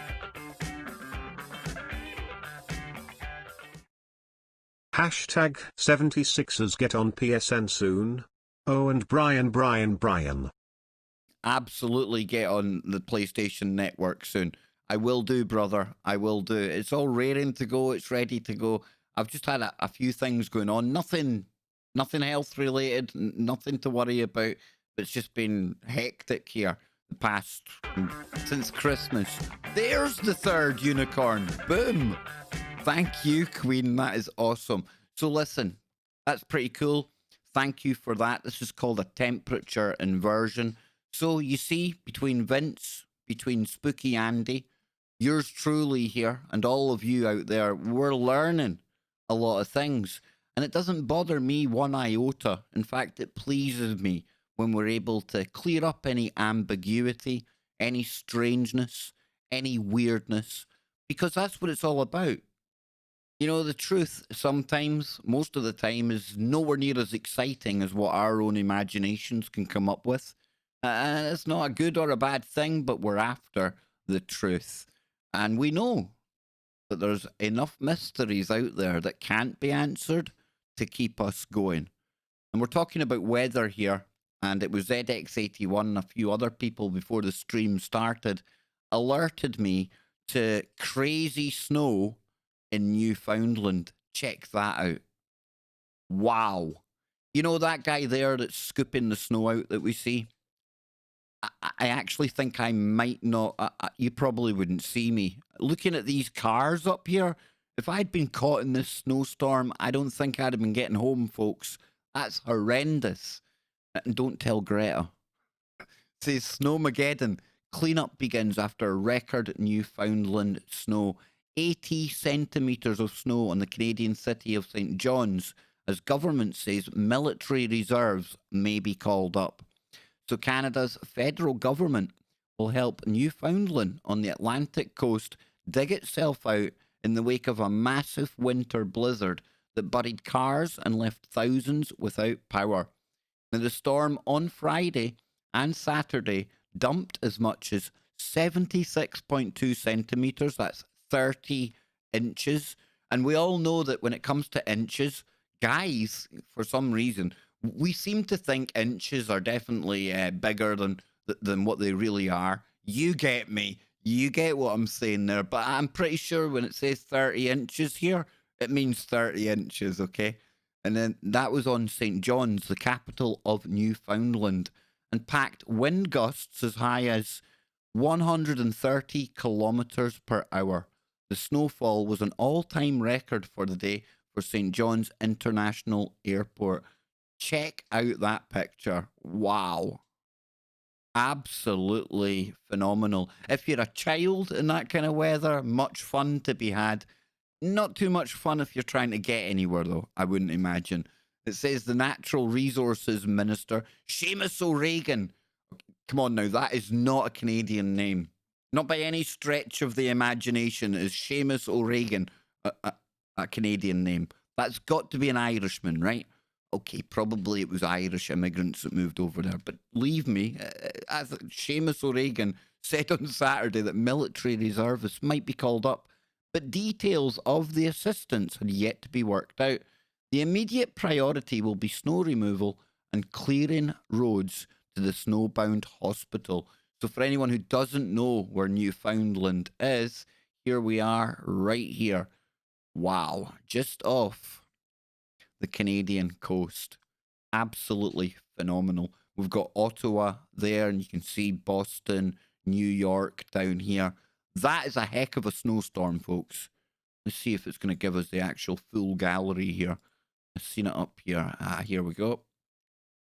Hashtag 76ers get on PSN soon. Oh, and Brian. Absolutely get on the PlayStation Network soon. I will do, brother. I will do. It's all raring to go. It's ready to go. I've just had a few things going on. Nothing health related, nothing to worry about. It's just been hectic here the past since Christmas. There's the third unicorn. Boom. Thank you, Queen. That is awesome. So listen, that's pretty cool. Thank you for that. This is called a temperature inversion. So you see, between Vince, between Spooky Andy, yours truly here, and all of you out there, we're learning a lot of things. And it doesn't bother me one iota. In fact, it pleases me when we're able to clear up any ambiguity, any strangeness, any weirdness, because that's what it's all about. The truth sometimes, most of the time, is nowhere near as exciting as what our own imaginations can come up with. And it's not a good or a bad thing, but we're after the truth. And we know that there's enough mysteries out there that can't be answered to keep us going. And we're talking about weather here, and it was ZX81 and a few other people before the stream started alerted me to crazy snow in Newfoundland. Check that out. Wow. That guy there that's scooping the snow out that we see? I actually think I might not, you probably wouldn't see me. Looking at these cars up here, if I'd been caught in this snowstorm, I don't think I'd have been getting home, folks. That's horrendous. And don't tell Greta. It says Snowmageddon. Cleanup begins after record Newfoundland snow. 80 centimetres of snow on the Canadian city of St. John's, as government says military reserves may be called up. So Canada's federal government will help Newfoundland on the Atlantic coast dig itself out in the wake of a massive winter blizzard that buried cars and left thousands without power. Now, the storm on Friday and Saturday dumped as much as 76.2 centimetres, that's 30 inches. And we all know that when it comes to inches, guys, for some reason, we seem to think inches are definitely bigger than what they really are. You get me. You get what I'm saying there. But I'm pretty sure when it says 30 inches here, it means 30 inches, okay? And then that was on St. John's, the capital of Newfoundland, and packed wind gusts as high as 130 kilometers per hour. The snowfall was an all-time record for the day for St. John's International Airport. Check out that picture. Wow. Absolutely phenomenal. If you're a child in that kind of weather, much fun to be had. Not too much fun if you're trying to get anywhere, though, I wouldn't imagine. It says the Natural Resources Minister, Seamus O'Regan. Come on now, that is not a Canadian name. Not by any stretch of the imagination is Seamus O'Regan a Canadian name. That's got to be an Irishman, right? Okay, probably it was Irish immigrants that moved over there, but leave me. As Seamus O'Regan said on Saturday that military reservists might be called up, but details of the assistance had yet to be worked out. The immediate priority will be snow removal and clearing roads to the snowbound hospital. So for anyone who doesn't know where Newfoundland is, here we are right here. Wow, just off the Canadian coast. Absolutely phenomenal. We've got Ottawa there, and you can see Boston, New York down here. That is a heck of a snowstorm, folks. Let's see if it's going to give us the actual full gallery here. I've seen it up here. Here we go.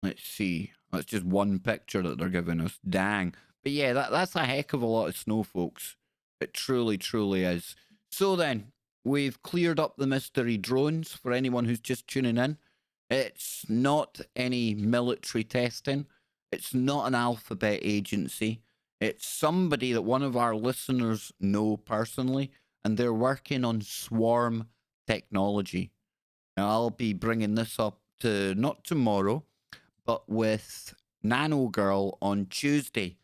Let's see. That's just one picture that they're giving us. Dang. But yeah, that's a heck of a lot of snow, folks. It truly, truly is. So then, we've cleared up the mystery drones for anyone who's just tuning in. It's not any military testing. It's not an alphabet agency. It's somebody that one of our listeners know personally, and they're working on swarm technology. Now, I'll be bringing this up to not tomorrow, but with Nano Girl on Tuesday.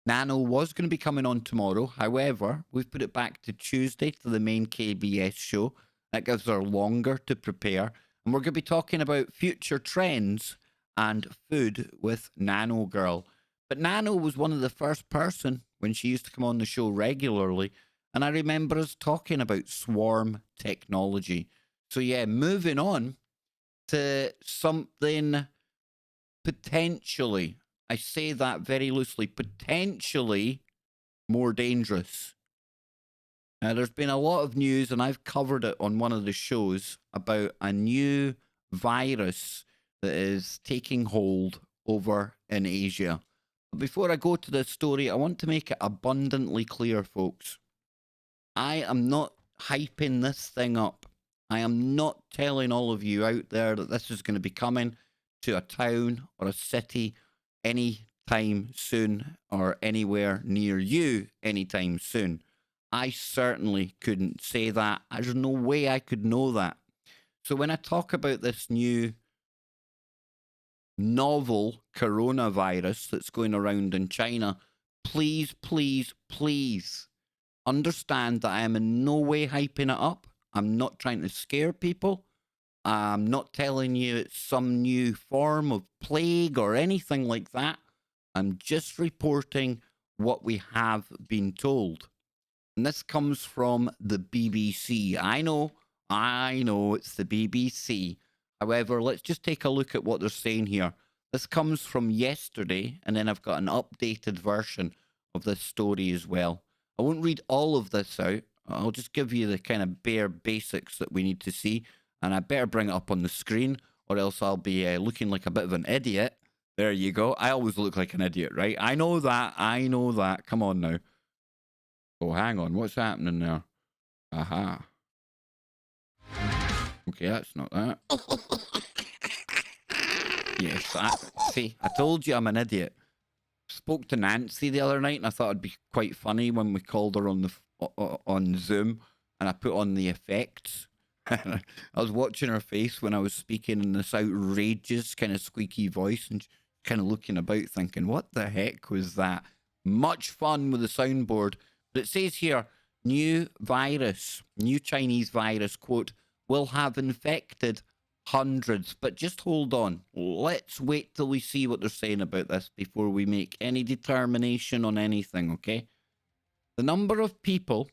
Nano was going to be coming on tomorrow. However, we've put it back to Tuesday to the main KBS show. That gives her longer to prepare. And we're going to be talking about future trends and food with Nano Girl. But Nano was one of the first person when she used to come on the show regularly. And I remember us talking about swarm technology. So yeah, moving on to something potentially, I say that very loosely, potentially more dangerous. Now, there's been a lot of news, and I've covered it on one of the shows, about a new virus that is taking hold over in Asia. But before I go to this story, I want to make it abundantly clear, folks. I am not hyping this thing up. I am not telling all of you out there that this is going to be coming to a town or a city anytime soon, or anywhere near you anytime soon. I certainly couldn't say that. There's no way I could know that. So when I talk about this new novel coronavirus that's going around in China, please, please, please understand that I am in no way hyping it up. I'm not trying to scare people. I'm not telling you it's some new form of plague or anything like that. I'm just reporting what we have been told. And this comes from the BBC. I know, it's the BBC. However, let's just take a look at what they're saying here. This comes from yesterday, and then I've got an updated version of this story as well. I won't read all of this out. I'll just give you the kind of bare basics that we need to see. And I better bring it up on the screen, or else I'll be looking like a bit of an idiot. There you go. I always look like an idiot, right? I know that. I know that. Come on now. Oh, hang on. What's happening there? Aha. Okay, that's not that. Yes, see, I told you I'm an idiot. Spoke to Nancy the other night, and I thought it'd be quite funny when we called her on on Zoom, and I put on the effects. I was watching her face when I was speaking in this outrageous kind of squeaky voice, and kind of looking about thinking, what the heck was that? Much fun with the soundboard. But it says here, new Chinese virus, quote, will have infected hundreds. But just hold on. Let's wait till we see what they're saying about this before we make any determination on anything, okay? The number of people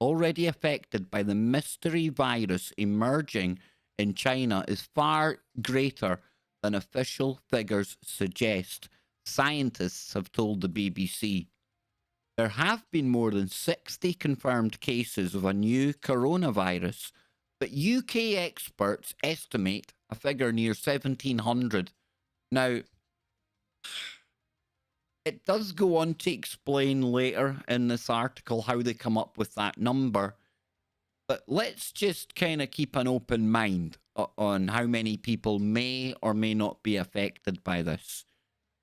already affected by the mystery virus emerging in China is far greater than official figures suggest, scientists have told the BBC. There have been more than 60 confirmed cases of a new coronavirus, but UK experts estimate a figure near 1,700. Now, it does go on to explain later in this article how they come up with that number, but let's just kind of keep an open mind on how many people may or may not be affected by this,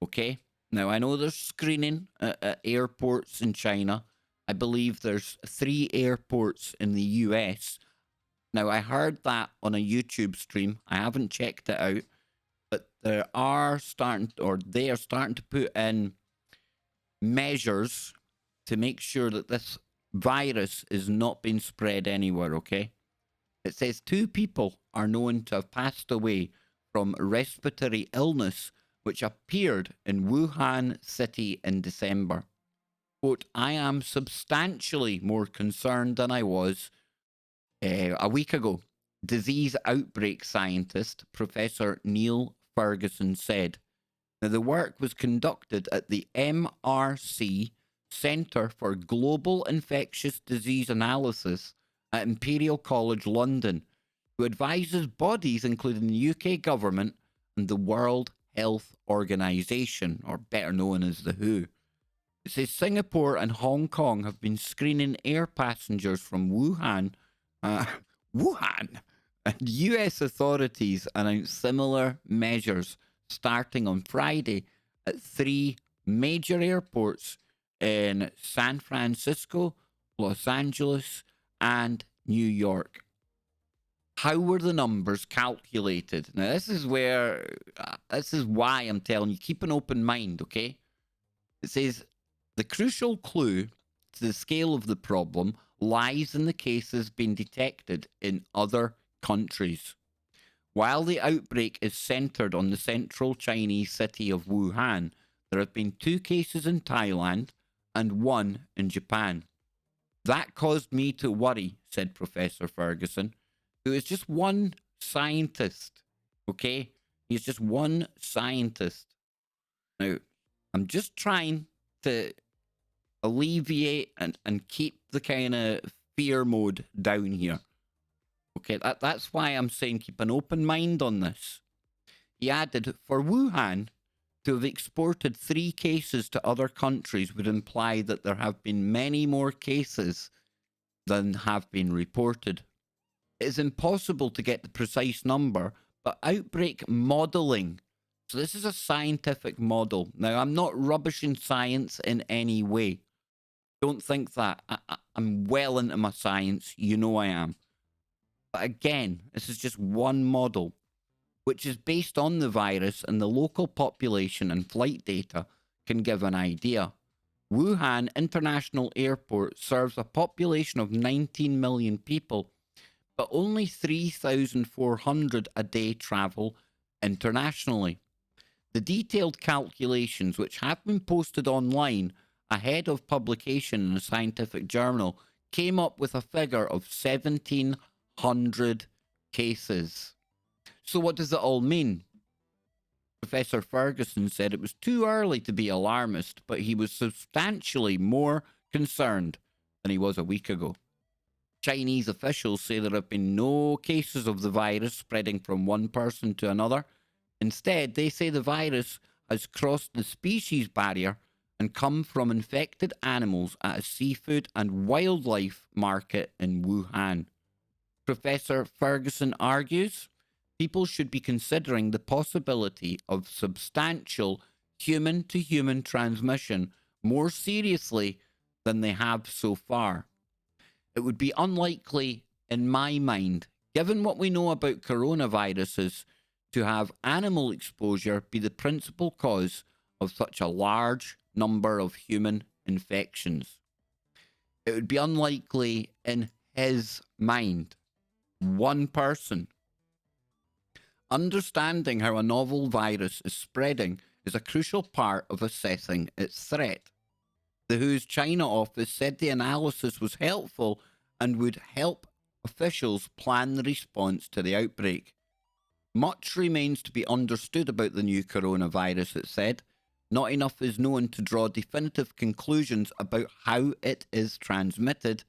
okay? Now, I know there's screening at airports in China. I believe there's 3 airports in the US. Now, I heard that on a YouTube stream. I haven't checked it out, but they are starting to put in measures to make sure that this virus is not being spread anywhere, okay? It says 2 people are known to have passed away from respiratory illness which appeared in Wuhan City in December. Quote, I am substantially more concerned than I was a week ago, disease outbreak scientist Professor Neil Ferguson said. Now, the work was conducted at the MRC, Centre for Global Infectious Disease Analysis at Imperial College London, who advises bodies including the UK government and the World Health Organization, or better known as the WHO. It says Singapore and Hong Kong have been screening air passengers from Wuhan, and US authorities announced similar measures starting on Friday at 3 major airports in San Francisco, Los Angeles, and New York. How were the numbers calculated? Now, this is why I'm telling you, keep an open mind, okay? It says, the crucial clue to the scale of the problem lies in the cases being detected in other countries. While the outbreak is centered on the central Chinese city of Wuhan, there have been 2 cases in Thailand and 1 in Japan. That caused me to worry, said Professor Ferguson, who is just one scientist, okay? He's just one scientist. Now, I'm just trying to alleviate and keep the kind of fear mode down here. Okay, that's why I'm saying keep an open mind on this. He added, for Wuhan to have exported 3 cases to other countries would imply that there have been many more cases than have been reported. It is impossible to get the precise number, but outbreak modeling. So this is a scientific model. Now, I'm not rubbishing science in any way. Don't think that. I'm well into my science. You know I am. But again, this is just one model, which is based on the virus, and the local population and flight data can give an idea. Wuhan International Airport serves a population of 19 million people, but only 3,400 a day travel internationally. The detailed calculations, which have been posted online ahead of publication in a scientific journal, came up with a figure of 1,700 cases. So what does it all mean? Professor Ferguson said it was too early to be alarmist, but he was substantially more concerned than he was a week ago. Chinese officials say there have been no cases of the virus spreading from one person to another. Instead, they say the virus has crossed the species barrier and come from infected animals at a seafood and wildlife market in Wuhan. Professor Ferguson argues people should be considering the possibility of substantial human-to-human transmission more seriously than they have so far. It would be unlikely, in my mind, given what we know about coronaviruses, to have animal exposure be the principal cause of such a large number of human infections. It would be unlikely in his mind. One person. Understanding how a novel virus is spreading is a crucial part of assessing its threat. The WHO's China office said the analysis was helpful and would help officials plan the response to the outbreak. Much remains to be understood about the new coronavirus, it said. Not enough is known to draw definitive conclusions about how it is transmitted,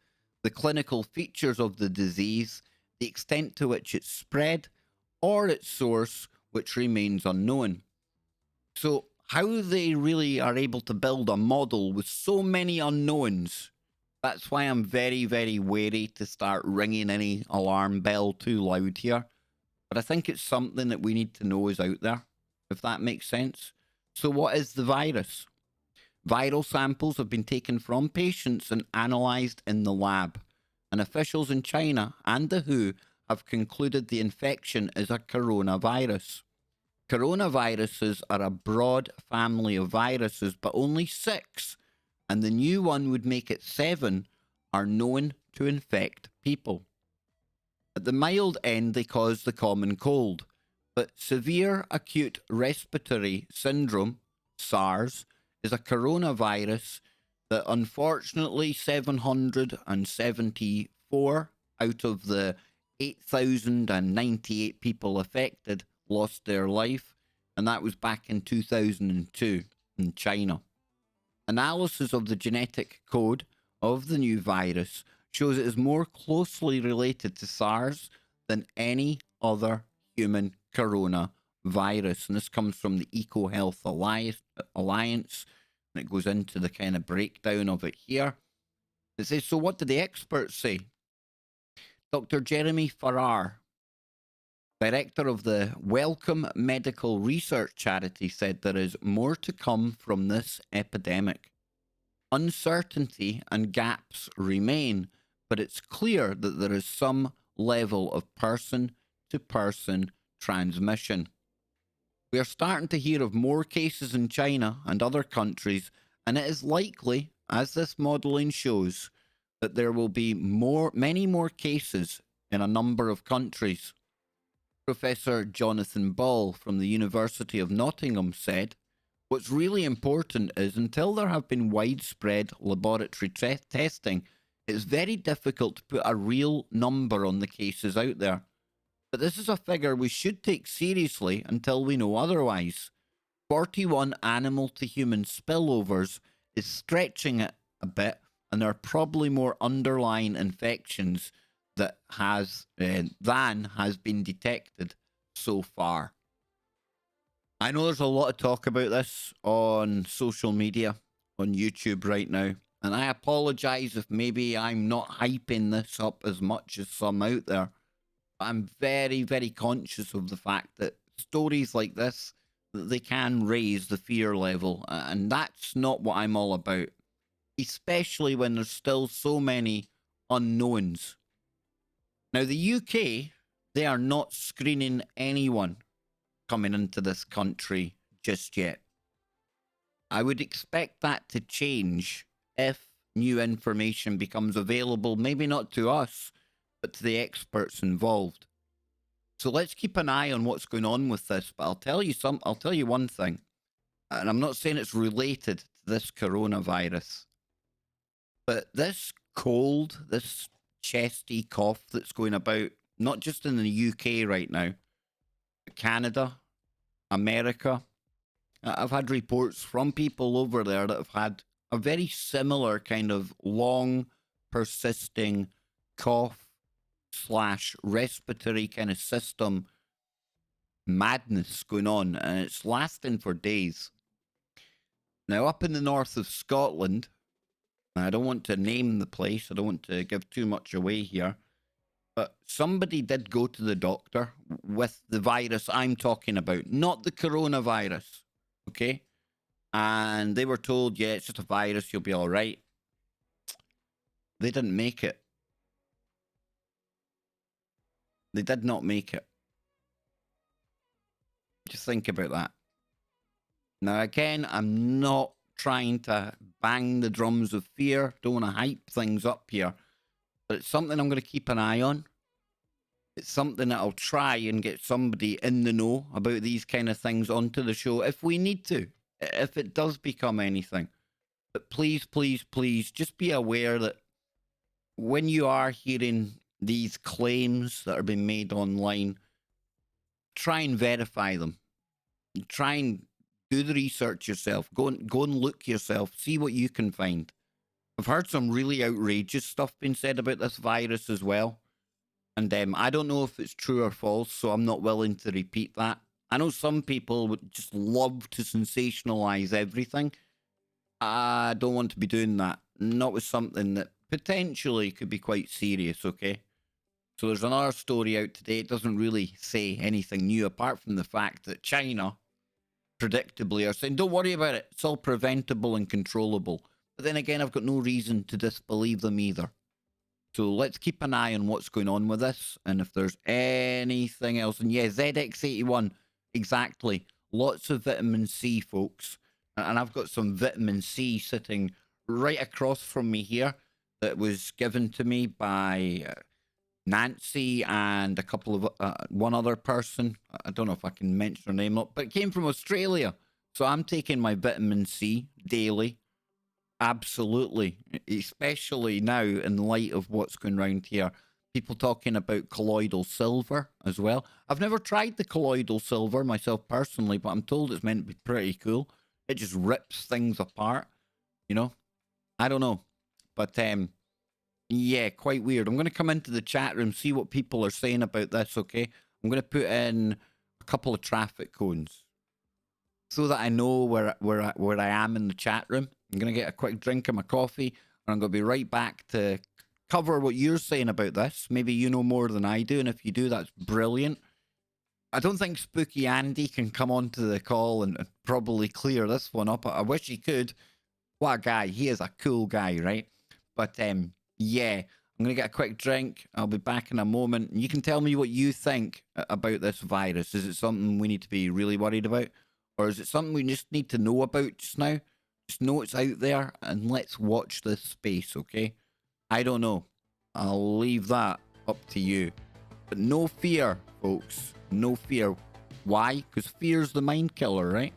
the clinical features of the disease, the extent to which it's spread, or its source, which remains unknown. So, how they really are able to build a model with so many unknowns, that's why I'm very, very wary to start ringing any alarm bell too loud here. But I think it's something that we need to know is out there, if that makes sense. So what is the virus? Viral samples have been taken from patients and analysed in the lab, and officials in China and the WHO have concluded the infection is a coronavirus. Coronaviruses are a broad family of viruses, but only 6, and the new one would make it 7, are known to infect people. At the mild end, they cause the common cold, but severe acute respiratory syndrome, SARS, is a coronavirus that unfortunately 774 out of the 8,098 people affected lost their life, and that was back in 2002 in China. Analysis of the genetic code of the new virus shows it is more closely related to SARS than any other human coronavirus. And this comes from the EcoHealth Alliance, and it goes into the kind of breakdown of it here. It says, so what did the experts say? Dr. Jeremy Farrar, director of the Wellcome Medical Research Charity, said there is more to come from this epidemic. Uncertainty and gaps remain, but it's clear that there is some level of person-to-person transmission. We are starting to hear of more cases in China and other countries, and it is likely, as this modelling shows, that there will be many more cases in a number of countries. Professor Jonathan Ball from the University of Nottingham said, what's really important is until there have been widespread laboratory testing, it's very difficult to put a real number on the cases out there. But this is a figure we should take seriously until we know otherwise. 41 animal to human spillovers is stretching it a bit, and there are probably more underlying infections than has been detected so far. I know there's a lot of talk about this on social media, on YouTube right now, and I apologize if maybe I'm not hyping this up as much as some out there. I'm very, very conscious of the fact that stories like this, they can raise the fear level, and that's not what I'm all about, especially when there's still so many unknowns. Now, the UK, they are not screening anyone coming into this country just yet. I would expect that to change if new information becomes available, maybe not to us, but to the experts involved. So let's keep an eye on what's going on with this. But I'll tell you one thing, and I'm not saying it's related to this coronavirus, but this cold, this chesty cough that's going about, not just in the UK right now, but Canada, America. I've had reports from people over there that have had a very similar kind of long, persisting cough / respiratory kind of system madness going on, and it's lasting for days. Now, up in the north of Scotland, I don't want to name the place, I don't want to give too much away here, but somebody did go to the doctor with the virus I'm talking about, not the coronavirus, okay? And they were told, yeah, it's just a virus, you'll be all right. They didn't make it. They did not make it. Just think about that. Now, again, I'm not trying to bang the drums of fear. Don't want to hype things up here. But it's something I'm going to keep an eye on. It's something that I'll try and get somebody in the know about these kind of things onto the show if we need to, if it does become anything. But please, please, please, just be aware that when you are hearing these claims that are being made online, try and verify them. Try and do the research yourself. Go and look yourself. See what you can find. I've heard some really outrageous stuff being said about this virus as well. And I don't know if it's true or false, so I'm not willing to repeat that. I know some people would just love to sensationalize everything. I don't want to be doing that. Not with something that potentially could be quite serious, okay? So there's another story out today. It doesn't really say anything new apart from the fact that China, predictably, are saying, don't worry about it. It's all preventable and controllable. But then again, I've got no reason to disbelieve them either. So let's keep an eye on what's going on with this. And if there's anything else. And yeah, ZX81, exactly. Lots of vitamin C, folks. And I've got some vitamin C sitting right across from me here that was given to me by Nancy and a couple of one other person. I don't know if I can mention her name, but it came from Australia. So I'm taking my vitamin C daily. Absolutely, especially now in light of what's going around here. People talking about colloidal silver as well. I've never tried the colloidal silver myself personally, but I'm told it's meant to be pretty cool. It just rips things apart, you know. I don't know, but yeah, quite weird. I'm going to come into the chat room, see what people are saying about this. Okay, I'm going to put in a couple of traffic cones so that I know where I am in the chat room. I'm going to get a quick drink of my coffee, and I'm going to be right back to cover what you're saying about this. Maybe you know more than I do, and if you do, that's brilliant. I don't think Spooky Andy can come onto the call and probably clear this one up. I wish he could. What a guy. He is a cool guy, right? But yeah, I'm going to get a quick drink. I'll be back in a moment. You can tell me what you think about this virus. Is it something we need to be really worried about? Or is it something we just need to know about just now? Just know it's out there and let's watch this space, okay? I don't know. I'll leave that up to you. But no fear, folks. No fear. Why? Because fear's the mind killer, right?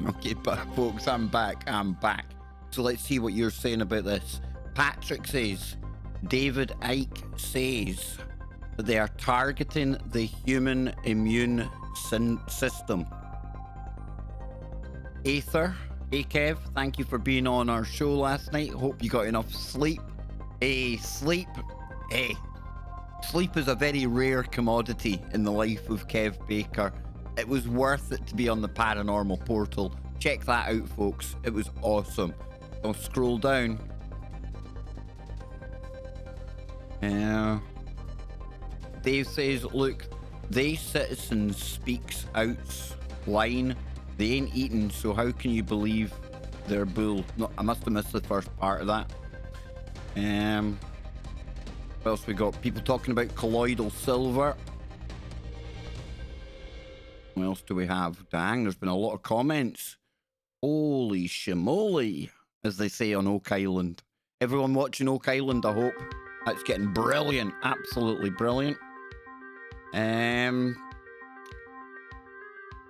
Okay, but folks, I'm back. So let's see what you're saying about this. Patrick says, David Icke says that they are targeting the human immune system. Aether, hey Kev, thank you for being on our show last night. Hope you got enough sleep. Sleep is a very rare commodity in the life of Kev Baker. It was worth it to be on the paranormal portal. Check that out, folks. It was awesome. I'll scroll down. Dave says, look, they citizens speaks out line. They ain't eaten, so how can you believe their bull? No, I must have missed the first part of that. What else we got? People talking about colloidal silver. What else do we have? Dang, there's been a lot of comments. Holy shimoly, as they say on Oak Island. Everyone watching Oak Island, I hope. That's getting brilliant. Absolutely brilliant.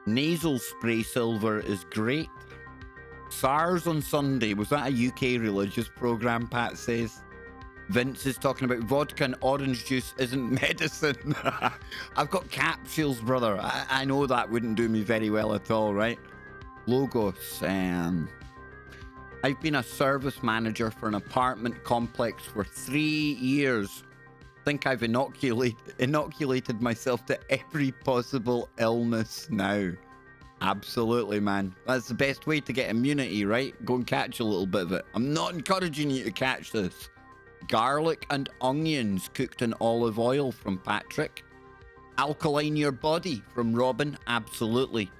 Nasal spray silver is great. SARS on Sunday. Was that a UK religious program, Pat says? Vince is talking about vodka and orange juice isn't medicine. I've got capsules, brother. I know that wouldn't do me very well at all, right? Logos. I've been a service manager for an apartment complex for 3 years. Think I've inoculated myself to every possible illness now. Absolutely, man. That's the best way to get immunity, right? Go and catch a little bit of it. I'm not encouraging you to catch this. Garlic and onions cooked in olive oil from Patrick. Alkaline your body from Robin. Absolutely.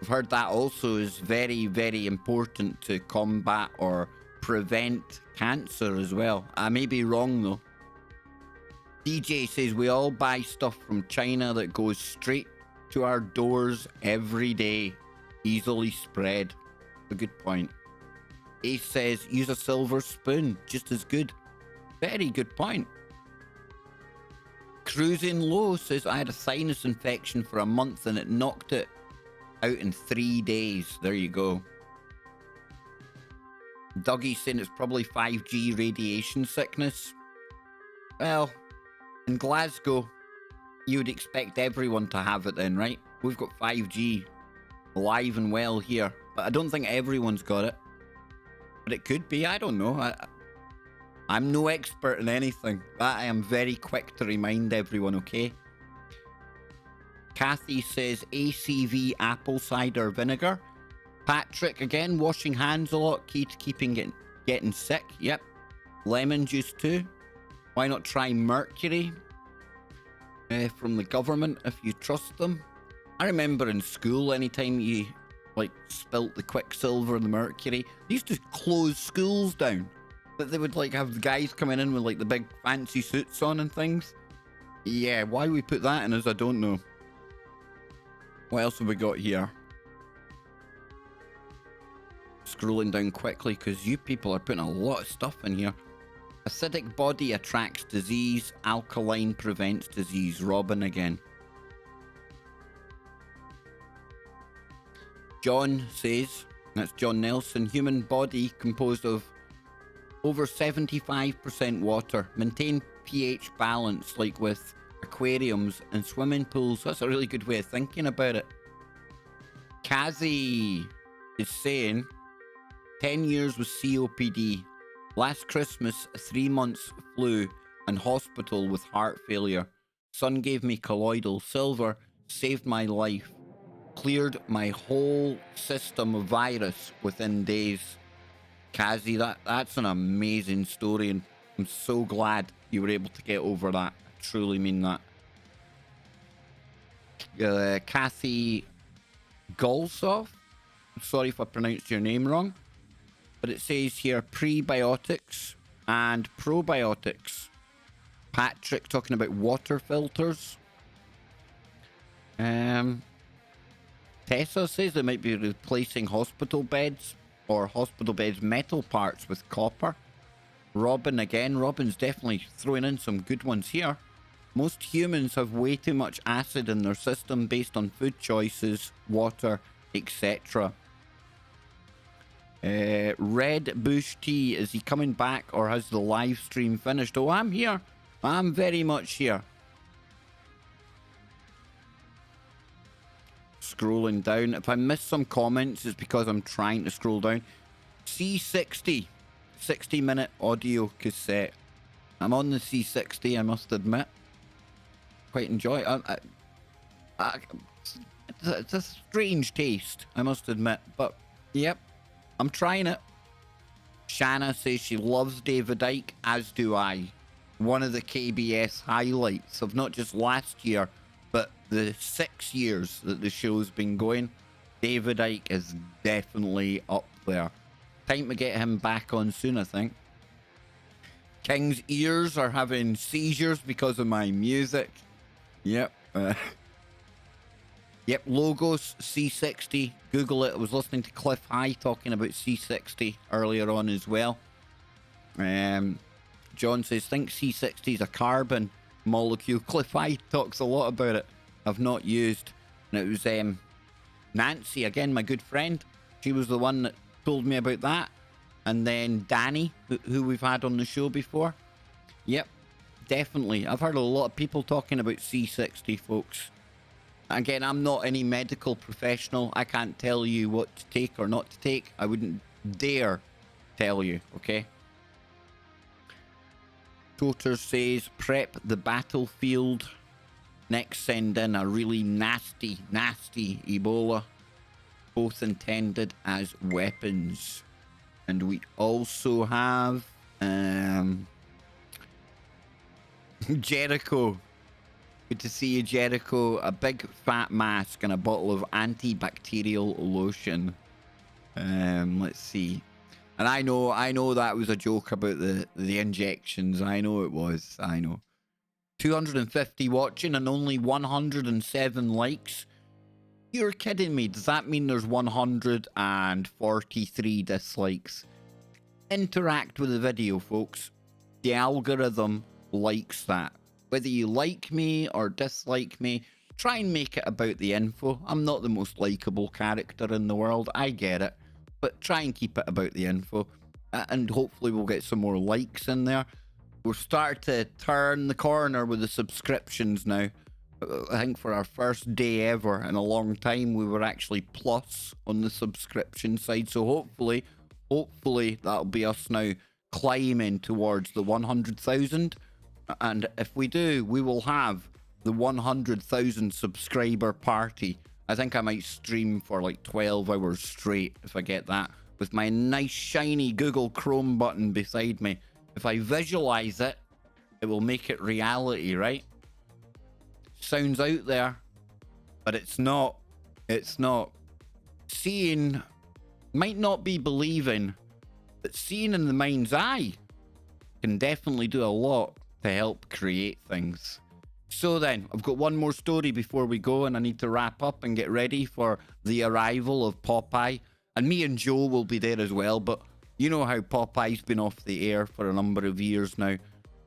I've heard that also is very, very important to combat or prevent cancer as well. I may be wrong though. DJ says we all buy stuff from China that goes straight to our doors every day. Easily spread. A good point. Ace says use a silver spoon. Just as good. Very good point. Cruising Low says I had a sinus infection for a month and it knocked it out in 3 days. There you go. Dougie's saying it's probably 5G radiation sickness. Well, in Glasgow, you would expect everyone to have it then, right? We've got 5G alive and well here, but I don't think everyone's got it. But it could be, I don't know. I'm no expert in anything. That I am very quick to remind everyone, okay? Kathy says ACV apple cider vinegar. Patrick, again, washing hands a lot, key to keeping getting sick. Yep. Lemon juice too. Why not try mercury from the government if you trust them? I remember in school, anytime you like spilt the quicksilver and the mercury, they used to close schools down. But they would like have the guys coming in with like the big fancy suits on and things. Yeah, why we put that in us, I don't know. What else have we got here? Scrolling down quickly because you people are putting a lot of stuff in here. Acidic body attracts disease. Alkaline prevents disease. Robin again. John says, that's John Nelson, human body composed of over 75% water. Maintain pH balance like with aquariums and swimming pools. That's a really good way of thinking about it. Kazi is saying 10 years with COPD. Last Christmas, 3 months flu and hospital with heart failure. Son gave me colloidal silver, saved my life, cleared my whole system of virus within days. Kazi, that's an amazing story, and I'm so glad you were able to get over that. I truly mean that. Kathy Golsov, sorry if I pronounced your name wrong, but it says here prebiotics and probiotics. Patrick talking about water filters. Tessa says they might be replacing hospital beds or hospital beds metal parts with copper. Robin again. Robin's definitely throwing in some good ones here. Most humans have way too much acid in their system based on food choices, water, etc. Red Bush T, is he coming back or has the live stream finished? Oh, I'm here. I'm very much here. Scrolling down. If I miss some comments, it's because I'm trying to scroll down. C60, 60-minute audio cassette. I'm on the C60, I must admit. Quite enjoy it. It's a strange taste, I must admit. But, yep, I'm trying it. Shanna says she loves David Icke, as do I. One of the KBS highlights of not just last year, but the 6 years that the show's been going. David Icke is definitely up there. Time to get him back on soon, I think. King's ears are having seizures because of my music. Yep. Yep, Logos C60. Google it. I was listening to Cliff High talking about C60 earlier on as well. John says, think C60 is a carbon molecule. Cliff High talks a lot about it. I've not used. And it was Nancy, again, my good friend. She was the one that told me about that. And then Danny, who we've had on the show before. Yep, definitely. I've heard a lot of people talking about C60, folks. Again, I'm not any medical professional. I can't tell you what to take or not to take. I wouldn't dare tell you, okay? Toter says, prep the battlefield. Next, send in a really nasty Ebola. Both intended as weapons. And we also have Jericho. Good to see you, Jericho. A big fat mask and a bottle of antibacterial lotion. Let's see. And I know that was a joke about the injections. I know it was. I know. 250 watching and only 107 likes. You're kidding me. Does that mean there's 143 dislikes? Interact with the video, folks. The algorithm likes that. Whether you like me or dislike me, try and make it about the info. I'm not the most likable character in the world. I get it. But try and keep it about the info. And hopefully we'll get some more likes in there. We're starting to turn the corner with the subscriptions now. I think for our first day ever in a long time, we were actually plus on the subscription side. So hopefully that'll be us now climbing towards the 100,000. And if we do, we will have the 100,000 subscriber party. I think I might stream for like 12 hours straight if I get that, with my nice shiny Google Chrome button beside me. If I visualize it, it will make it reality, right? Sounds out there, but it's not. It's not. Seeing might not be believing, but seeing in the mind's eye can definitely do a lot to help create things. So then, I've got one more story before we go, and I need to wrap up and get ready for the arrival of Popeye. And me and Joe will be there as well, but you know how Popeye's been off the air for a number of years now.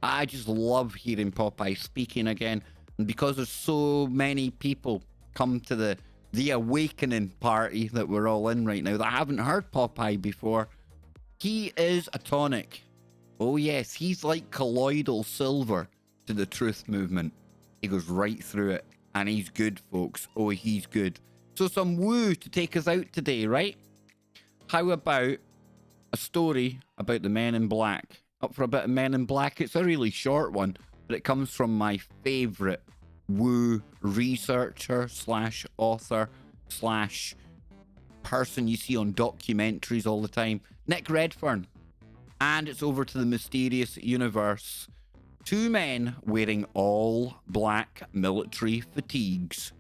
I just love hearing Popeye speaking again. And because there's so many people come to the awakening party that we're all in right now that haven't heard Popeye before, he is a tonic. Oh yes, he's like colloidal silver to the truth movement. He goes right through it, and he's good, folks. Oh, he's good. So some woo to take us out today, right? How about a story about the Men in Black? Up for a bit of Men in Black. It's a really short one, but it comes from my favorite woo researcher slash author slash person you see on documentaries all the time, Nick Redfern. And it's over to the mysterious universe. Two men wearing all black military fatigues.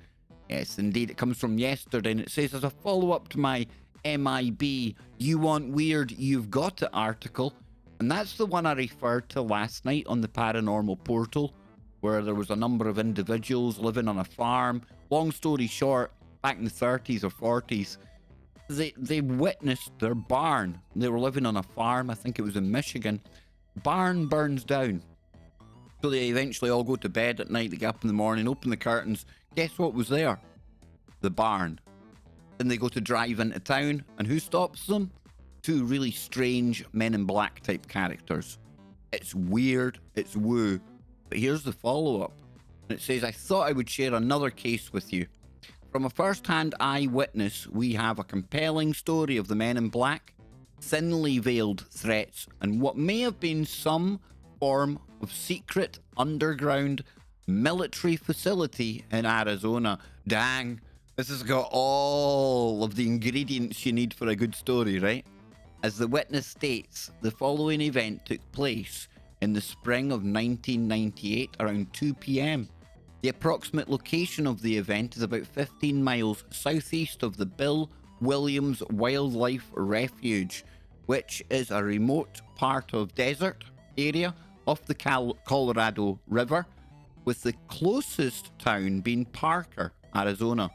Yes, indeed. It comes from yesterday, and it says, as a follow-up to my MIB, You Want Weird, You've Got It article. And that's the one I referred to last night on the Paranormal Portal, where there was a number of individuals living on a farm. Long story short, back in the 30s or 40s, they witnessed their barn. They were living on a farm, I think it was in Michigan. Barn burns down. So they eventually all go to bed at night, they get up in the morning, open the curtains. Guess what was there? The barn. Then they go to drive into town, and who stops them? two really strange Men in Black type characters. It's weird, it's woo, but here's the follow-up. And it says, I thought I would share another case with you. From a first-hand eyewitness, we have a compelling story of the Men in Black, thinly veiled threats, and what may have been some form of secret underground military facility in Arizona. Dang, this has got all of the ingredients you need for a good story, right? As the witness states, the following event took place in the spring of 1998 around 2 p.m. The approximate location of the event is about 15 miles southeast of the Bill Williams Wildlife Refuge, which is a remote part of desert area off the Colorado River, with the closest town being Parker, Arizona.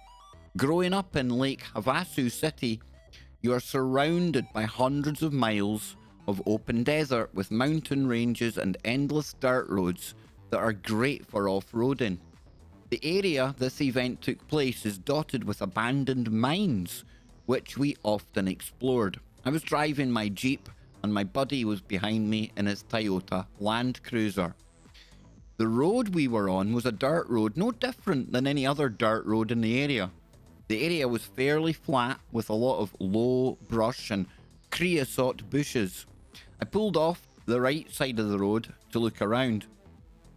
Growing up in Lake Havasu City, you are surrounded by hundreds of miles of open desert with mountain ranges and endless dirt roads that are great for off-roading. The area this event took place is dotted with abandoned mines, which we often explored. I was driving my Jeep and my buddy was behind me in his Toyota Land Cruiser. The road we were on was a dirt road, no different than any other dirt road in the area. The area was fairly flat with a lot of low brush and creosote bushes. I pulled off the right side of the road to look around.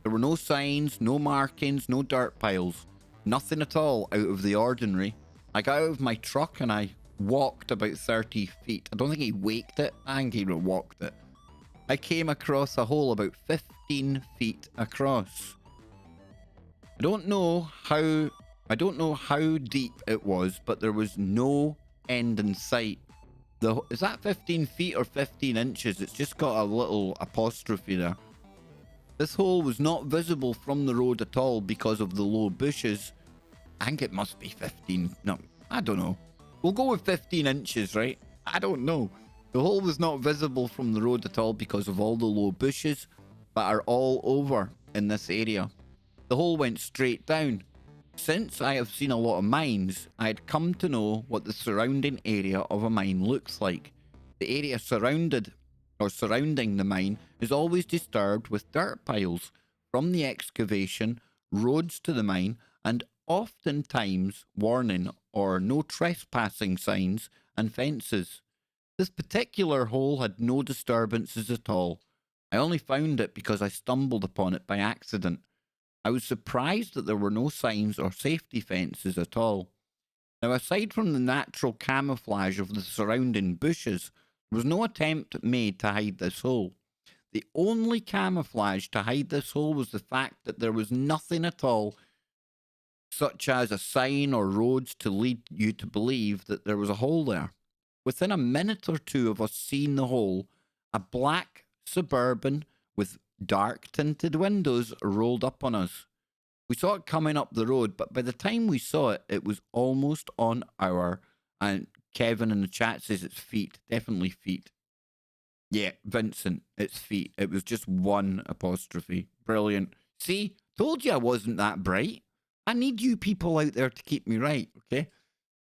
There were no signs, no markings, no dirt piles. Nothing at all out of the ordinary. I got out of my truck and I walked about 30 feet. I don't think he waked it. I think he walked it. I came across a hole about 15 feet across. I don't know how deep it was, but there was no end in sight. Is that 15 feet or 15 inches? It's just got a little apostrophe there. This hole was not visible from the road at all because of the low bushes. I think it must be 15. No, I don't know. We'll go with 15 inches, right? I don't know. The hole was not visible from the road at all because of all the low bushes that are all over in this area. The hole went straight down. Since I have seen a lot of mines, I had come to know what the surrounding area of a mine looks like. The area surrounding the mine is always disturbed with dirt piles from the excavation, roads to the mine, and oftentimes warning or no trespassing signs and fences. This particular hole had no disturbances at all. I only found it because I stumbled upon it by accident. I was surprised that there were no signs or safety fences at all. Now, aside from the natural camouflage of the surrounding bushes, there was no attempt made to hide this hole. The only camouflage to hide this hole was the fact that there was nothing at all, such as a sign or roads to lead you to believe that there was a hole there. Within a minute or two of us seeing the hole, a black Suburban with dark tinted windows rolled up on us. We saw it coming up the road, but by the time we saw it, it was almost on our, and Kevin in the chat says it's feet, definitely feet. Yeah, Vincent, it's feet. It was just one apostrophe. Brilliant. See, told you I wasn't that bright. I need you people out there to keep me right, okay?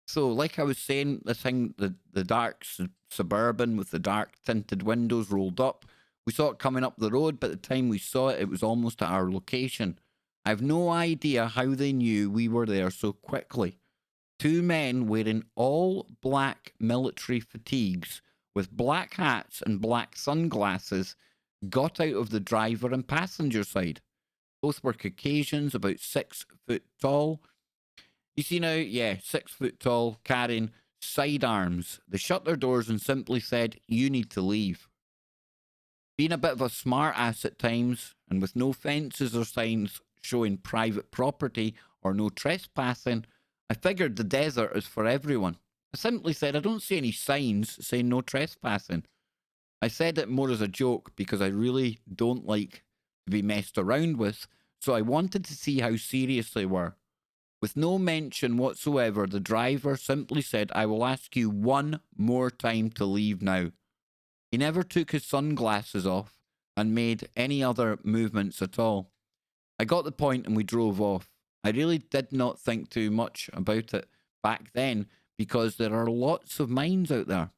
So, like I was saying, the thing, the dark Suburban with the dark tinted windows rolled up. We saw it coming up the road, but at the time we saw it, it was almost at our location. I have no idea how they knew we were there so quickly. Two men wearing all black military fatigues with black hats and black sunglasses got out of the driver and passenger side. Both were Caucasians, about 6 foot tall. You see now, yeah, 6 foot tall, carrying sidearms. They shut their doors and simply said, "You need to leave." Being a bit of a smart ass at times, and with no fences or signs showing private property or no trespassing, I figured the desert is for everyone. I simply said, "I don't see any signs saying no trespassing." I said it more as a joke because I really don't like to be messed around with, so I wanted to see how serious they were. With no mention whatsoever, the driver simply said, "I will ask you one more time to leave now." He never took his sunglasses off and made any other movements at all. I got the point and we drove off. I really did not think too much about it back then because there are lots of mines out there.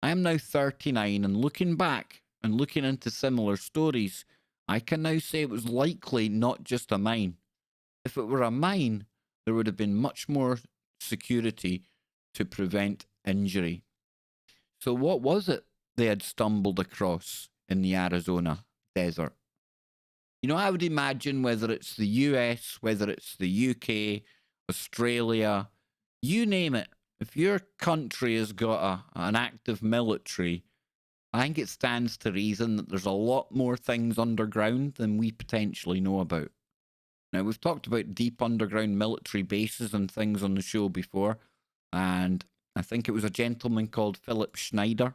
I am now 39, and looking back and looking into similar stories, I can now say it was likely not just a mine. If it were a mine, there would have been much more security to prevent injury. So what was it they had stumbled across in the Arizona desert? You know, I would imagine whether it's the US, whether it's the UK, Australia, you name it, if your country has got an active military, I think it stands to reason that there's a lot more things underground than we potentially know about. Now, we've talked about deep underground military bases and things on the show before, and I think it was a gentleman called Philip Schneider,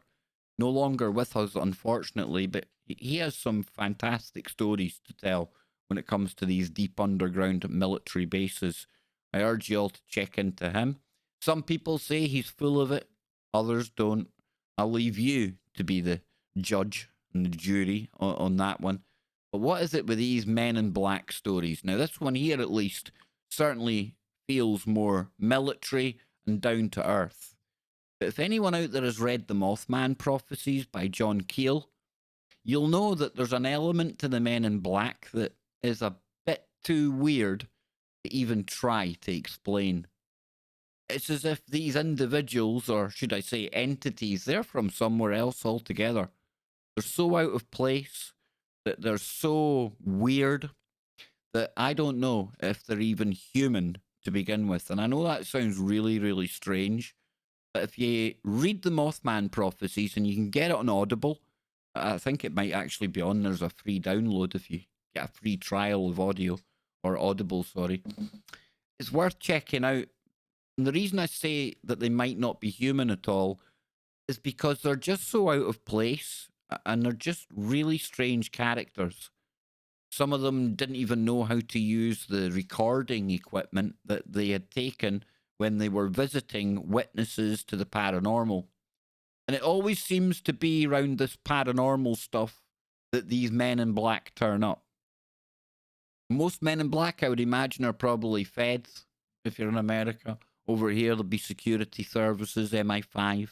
no longer with us, unfortunately, but he has some fantastic stories to tell when it comes to these deep underground military bases. I urge you all to check into him. Some people say he's full of it, others don't. I'll leave you to be the judge and the jury on that one. But what is it with these Men in Black stories? Now, this one here, at least, certainly feels more military and down to earth. But if anyone out there has read The Mothman Prophecies by John Keel, you'll know that there's an element to the Men in Black that is a bit too weird to even try to explain. It's as if these individuals, or should I say entities, they're from somewhere else altogether. They're so out of place, that they're so weird, that I don't know if they're even human to begin with. And I know that sounds really, really strange, but if you read the Mothman Prophecies, and you can get it on Audible, I think it might actually be on. There's a free download if you get a free trial of audio, or Audible, sorry. It's worth checking out. And the reason I say that they might not be human at all is because they're just so out of place, and they're just really strange characters. Some of them didn't even know how to use the recording equipment that they had taken when they were visiting witnesses to the paranormal. And it always seems to be around this paranormal stuff that these Men in Black turn up. Most Men in Black, I would imagine, are probably feds, if you're in America. Over here, there'll be security services, MI5.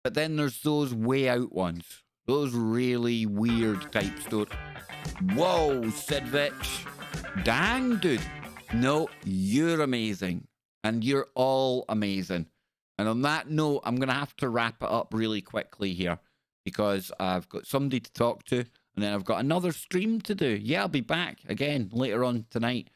But then there's those way out ones. Those really weird type stories. Whoa, Sidvich. Dang, dude. No, you're amazing. And you're all amazing. And on that note, I'm going to have to wrap it up really quickly here, because I've got somebody to talk to, and then I've got another stream to do. Yeah, I'll be back again later on tonight.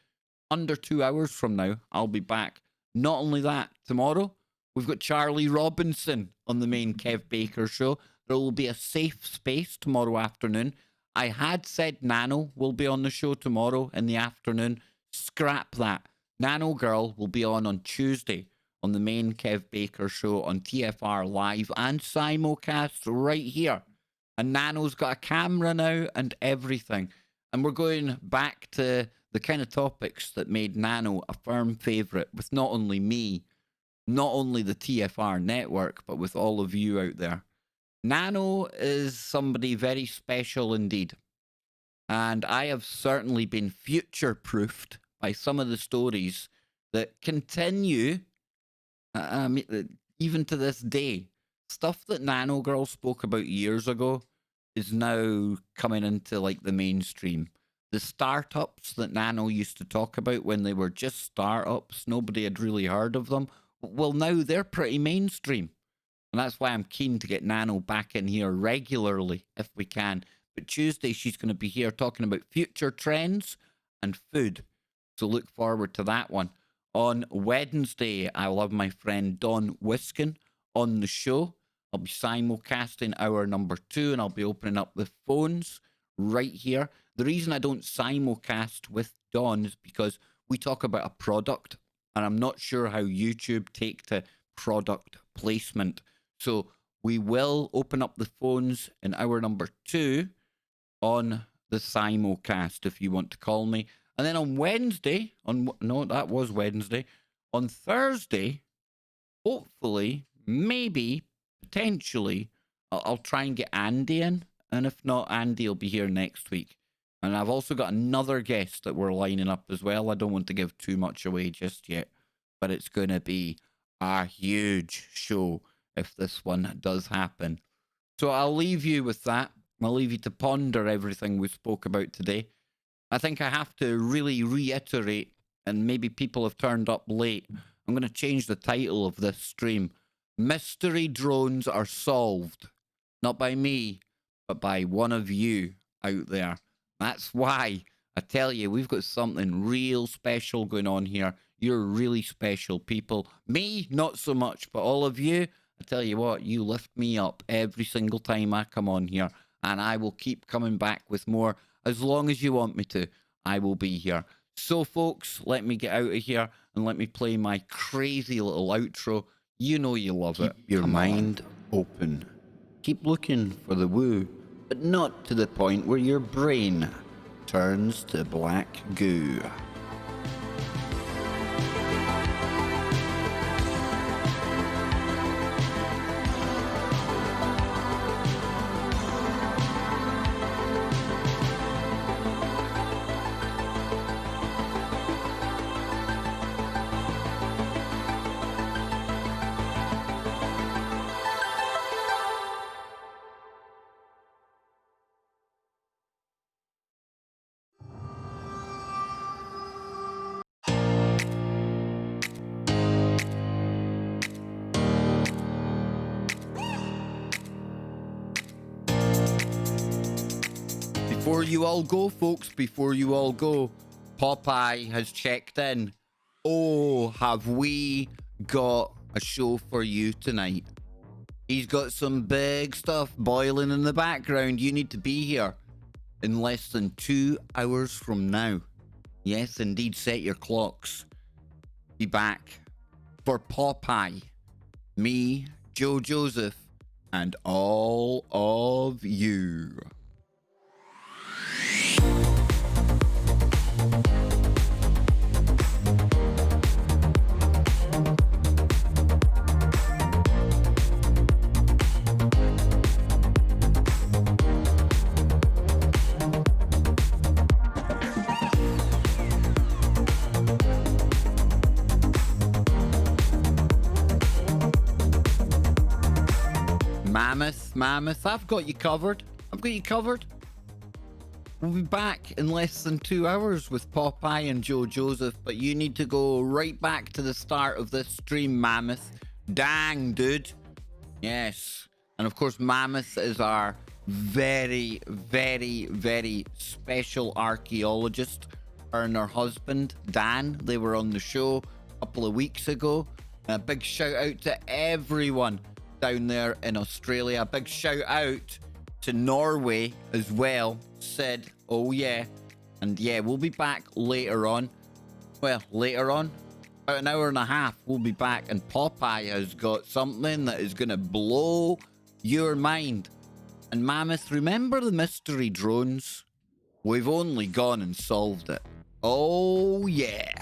Under 2 hours from now, I'll be back. Not only that, tomorrow, we've got Charlie Robinson on the main Kev Baker show. There will be a safe space tomorrow afternoon. I had said Nano will be on the show tomorrow in the afternoon. Scrap that. Nano Girl will be on Tuesday on the main Kev Baker show on TFR Live and simulcast right here. And Nano's got a camera now and everything. And we're going back to the kind of topics that made Nano a firm favourite with not only me, not only the TFR network, but with all of you out there. Nano is somebody very special indeed. And I have certainly been future-proofed by some of the stories that continue, even to this day. Stuff that Nano Girl spoke about years ago is now coming into like the mainstream. The startups that Nano used to talk about when they were just startups, nobody had really heard of them. Well, now they're pretty mainstream. And that's why I'm keen to get Nano back in here regularly if we can. But Tuesday, she's going to be here talking about future trends and food. So look forward to that one. On Wednesday, I'll have my friend Don Wiskin on the show. I'll be simulcasting hour number 2, and I'll be opening up the phones right here. The reason I don't simulcast with Don is because we talk about a product, and I'm not sure how YouTube take to product placement. So we will open up the phones in hour number 2 on the simulcast, if you want to call me. And then on Wednesday, no, that was Wednesday. On Thursday, hopefully, maybe, potentially, I'll try and get Andy in. And if not, Andy will be here next week. And I've also got another guest that we're lining up as well. I don't want to give too much away just yet, but it's going to be a huge show. if this one does happen. So I'll leave you with that. I'll leave you to ponder everything we spoke about today. I think I have to really reiterate, and maybe people have turned up late. I'm going to change the title of this stream. Mystery drones are solved. Not by me, but by one of you out there. That's why I tell you, we've got something real special going on here. You're really special people. Me, not so much, but all of you, I tell you what, you lift me up every single time I come on here, and I will keep coming back with more. As long as you want me to, I will be here. So, folks, let me get out of here and let me play my crazy little outro. You know you love it. Keep your mind open. Keep looking for the woo, but not to the point where your brain turns to black goo. Before you all go, folks, before you all go, Popeye has checked in. Oh, have we got a show for you tonight? He's got some big stuff boiling in the background. You need to be here in less than 2 hours from now. Yes, indeed, set your clocks. Be back for Popeye, me, Joe Joseph, and all of you. Mammoth, I've got you covered. We'll be back in less than 2 hours with Popeye and Joe Joseph, but you need to go right back to the start of this stream, Mammoth. Dang, dude. Yes. And of course, Mammoth is our very, very, very special archaeologist. Her and her husband, Dan, they were on the show a couple of weeks ago. And a big shout out to everyone down there in Australia. A big shout out to Norway as well. Sid, oh yeah. And yeah, we'll be back later on. Well, later on, about an hour and a half, we'll be back. And Popeye has got something that is going to blow your mind. And Mammoth, remember the mystery drones? We've only gone and solved it. Oh yeah.